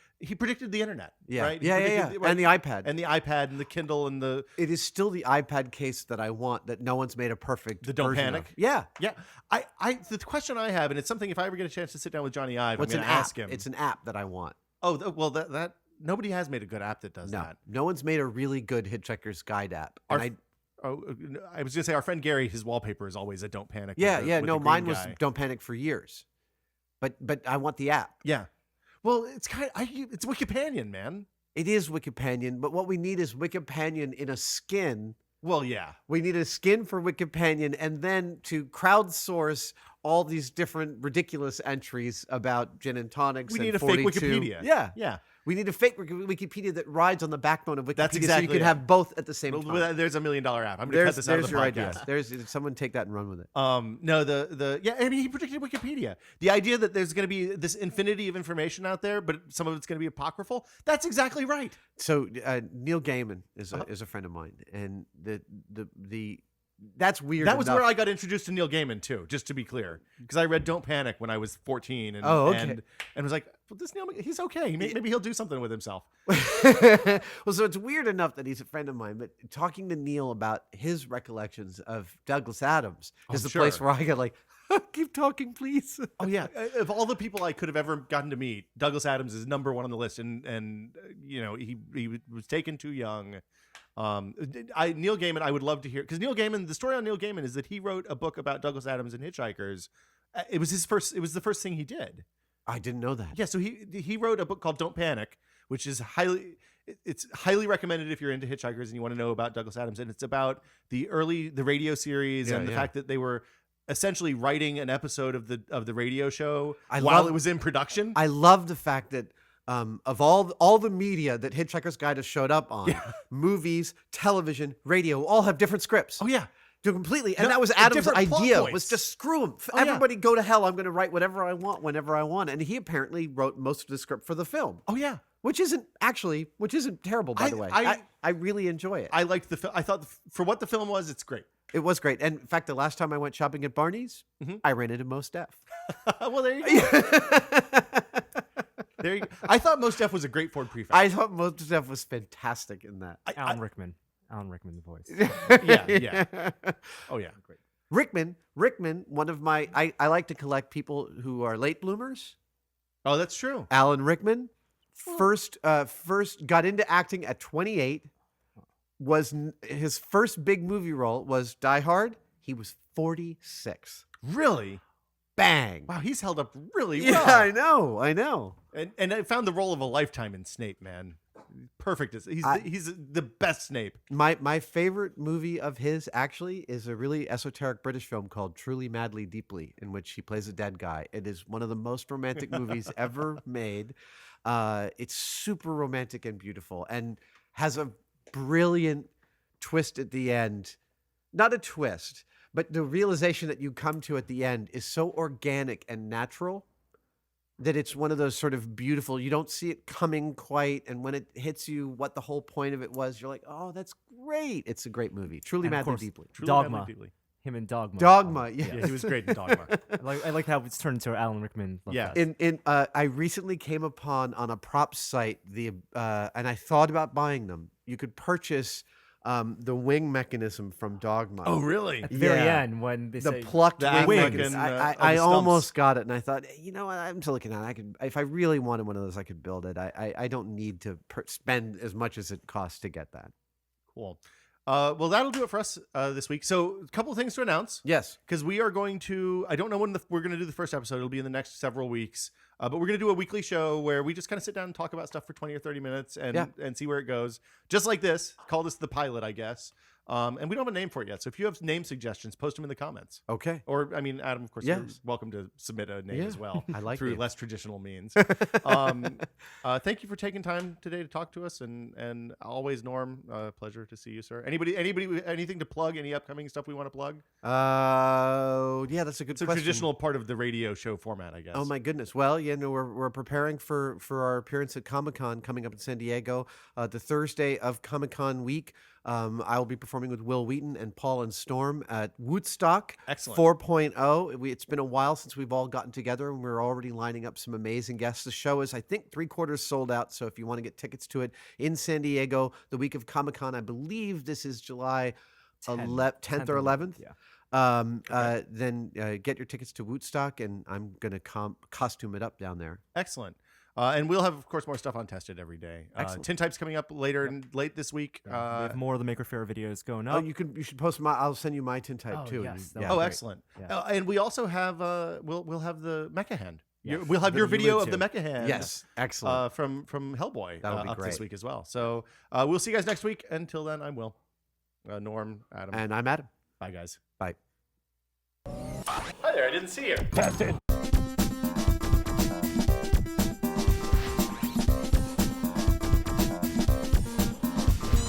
the internet. Yeah. Right? Yeah. And the iPad. And the iPad and the Kindle and the. It is still the iPad case that I want. That no one's made a perfect. The Don't Panic. Of. Yeah. Yeah. The question I have, and it's something if I ever get a chance to sit down with Johnny Ive, I'm going to ask him. It's an app that I want. Oh well, that. Nobody has made a good app that does that. No one's made a really good Hitchhiker's Guide app. I was gonna say our friend Gary, his wallpaper is always a "Don't Panic." No, mine was "Don't Panic" for years, but I want the app. Yeah, well, it's it's Wikipanion, man. It is Wikipanion, but what we need is Wikipanion in a skin. Well, yeah, we need a skin for Wikipanion, and then to crowdsource all these different ridiculous entries about gin and tonics. We need a fake Wikipedia. Yeah. We need a fake Wikipedia that rides on the backbone of Wikipedia. That's exactly so you can have both at the same time. Well, there's $1 million app. I'm going to cut this out of the podcast. There's someone take that and run with it. No, I mean, he predicted Wikipedia. The idea that there's going to be this infinity of information out there, but some of it's going to be apocryphal. That's exactly right. So Neil Gaiman is a friend of mine, and that's weird. That was where I got introduced to Neil Gaiman too, just to be clear, because I read Don't Panic when I was 14, and and was like, well, this Neil, he's okay. Maybe he'll do something with himself. Well, so it's weird enough that he's a friend of mine, but talking to Neil about his recollections of Douglas Adams is the place where I get like, keep talking, please. Oh yeah, of all the people I could have ever gotten to meet, Douglas Adams is number one on the list, and he was taken too young. Neil Gaiman, I would love to hear, because the story on Neil Gaiman is that he wrote a book about Douglas Adams and hitchhikers. It was the first thing he did. I didn't know that. Yeah, so he wrote a book called Don't Panic, which is highly recommended if you're into hitchhikers and you want to know about Douglas Adams, and it's about the radio series and the fact that they were essentially writing an episode of the radio show while it was in production. I love the fact that of all the media that Hitchhiker's Guide has showed up on, movies, television, radio, all have different scripts. Oh yeah. Completely. And that was Adam's idea, was just screw them. Everybody go to hell. I'm going to write whatever I want, whenever I want. And he apparently wrote most of the script for the film. Oh yeah. Which isn't terrible, by the way. I really enjoy it. I liked the film. I thought for what the film was, it's great. It was great. And in fact, the last time I went shopping at Barney's, I ran into Mos Def. Well, there you go. There you go. I thought Mos Def was a great Ford Prefect. I thought Mos Def was fantastic in that. Alan Rickman, the voice. Yeah. Oh yeah, great. Rickman, one of my, I like to collect people who are late bloomers. Oh, that's true. Alan Rickman first got into acting at 28. His first big movie role was Die Hard. He was 46. Really? Bang! Wow, he's held up really well. Yeah, I know. And I found the role of a lifetime in Snape, man. Perfect. He's the best Snape. My favorite movie of his actually is a really esoteric British film called Truly, Madly, Deeply, in which he plays a dead guy. It is one of the most romantic movies ever made. It's super romantic and beautiful, and has a brilliant twist at the end. Not a twist, but the realization that you come to at the end is so organic and natural that it's one of those sort of beautiful, you don't see it coming quite, and when it hits you what the whole point of it was, you're like, oh, that's great. It's a great movie. Truly, Madly, Deeply. Dogma. Him and Dogma. Dogma, yeah. He was great in Dogma. I like how it's turned into Alan Rickman. Yeah. I recently came upon on a prop site and I thought about buying them. You could purchase the wing mechanism from Dogma. Oh, really? At the very end, when they say the plucked wing mechanism. I the almost got it, and I thought, you know what? I'm still looking at it. I could, if I really wanted one of those, I could build it. I don't need to spend as much as it costs to get that. Cool. Well, that'll do it for us this week. So a couple of things to announce. Yes. Because we are going to, I don't know when we're going to do the first episode. It'll be in the next several weeks. But we're going to do a weekly show where we just kind of sit down and talk about stuff for 20 or 30 minutes and see where it goes. Just like this. Call this the pilot, I guess. And we don't have a name for it yet. So if you have name suggestions, post them in the comments. Okay. Or, I mean, Adam, of course, you're welcome to submit a name as well. I like through it. less traditional means. Thank you for taking time today to talk to us, and always, Norm, pleasure to see you, sir. Anybody, anything to plug? Any upcoming stuff we want to plug? Yeah, that's a good It's a question. traditional part of the radio show format, I guess. Oh my goodness! Well, we're preparing for our appearance at Comic-Con coming up in San Diego, the Thursday of Comic-Con week. I will be performing with Will Wheaton and Paul and Storm at Woodstock. Excellent. 4.0. It's been a while since we've all gotten together, and we're already lining up some amazing guests. The show is, I think, 3/4 sold out. So if you want to get tickets to it in San Diego, the week of Comic-Con, I believe this is July 10th or 11th. Yeah. Then get your tickets to Woodstock, and I'm going to costume it up down there. Excellent. And we'll have, of course, more stuff on Tested every day. Excellent. Tintype's coming up late this week. We have more of the Maker Faire videos going Oh, up. you should post my. I'll send you my Tintype too. Yes, And- that would be great. Excellent. Yeah. And we also have we'll have the Mecha Hand. Yes. We'll have That your you video allude of the to. Mecha Hand. Yes, excellent. From Hellboy That'll be up this great. week as well. So we'll see you guys next week. Until then, I'm Will, Norm, Adam, And I'm Adam. bye guys. Bye. Hi there. I didn't see you.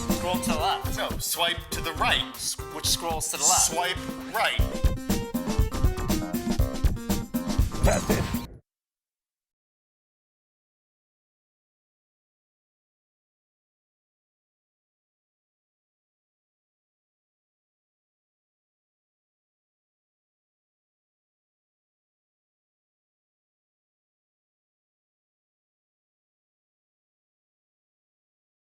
Scroll to the left. No, swipe to the right. Which scrolls to the left? Swipe right. Tested.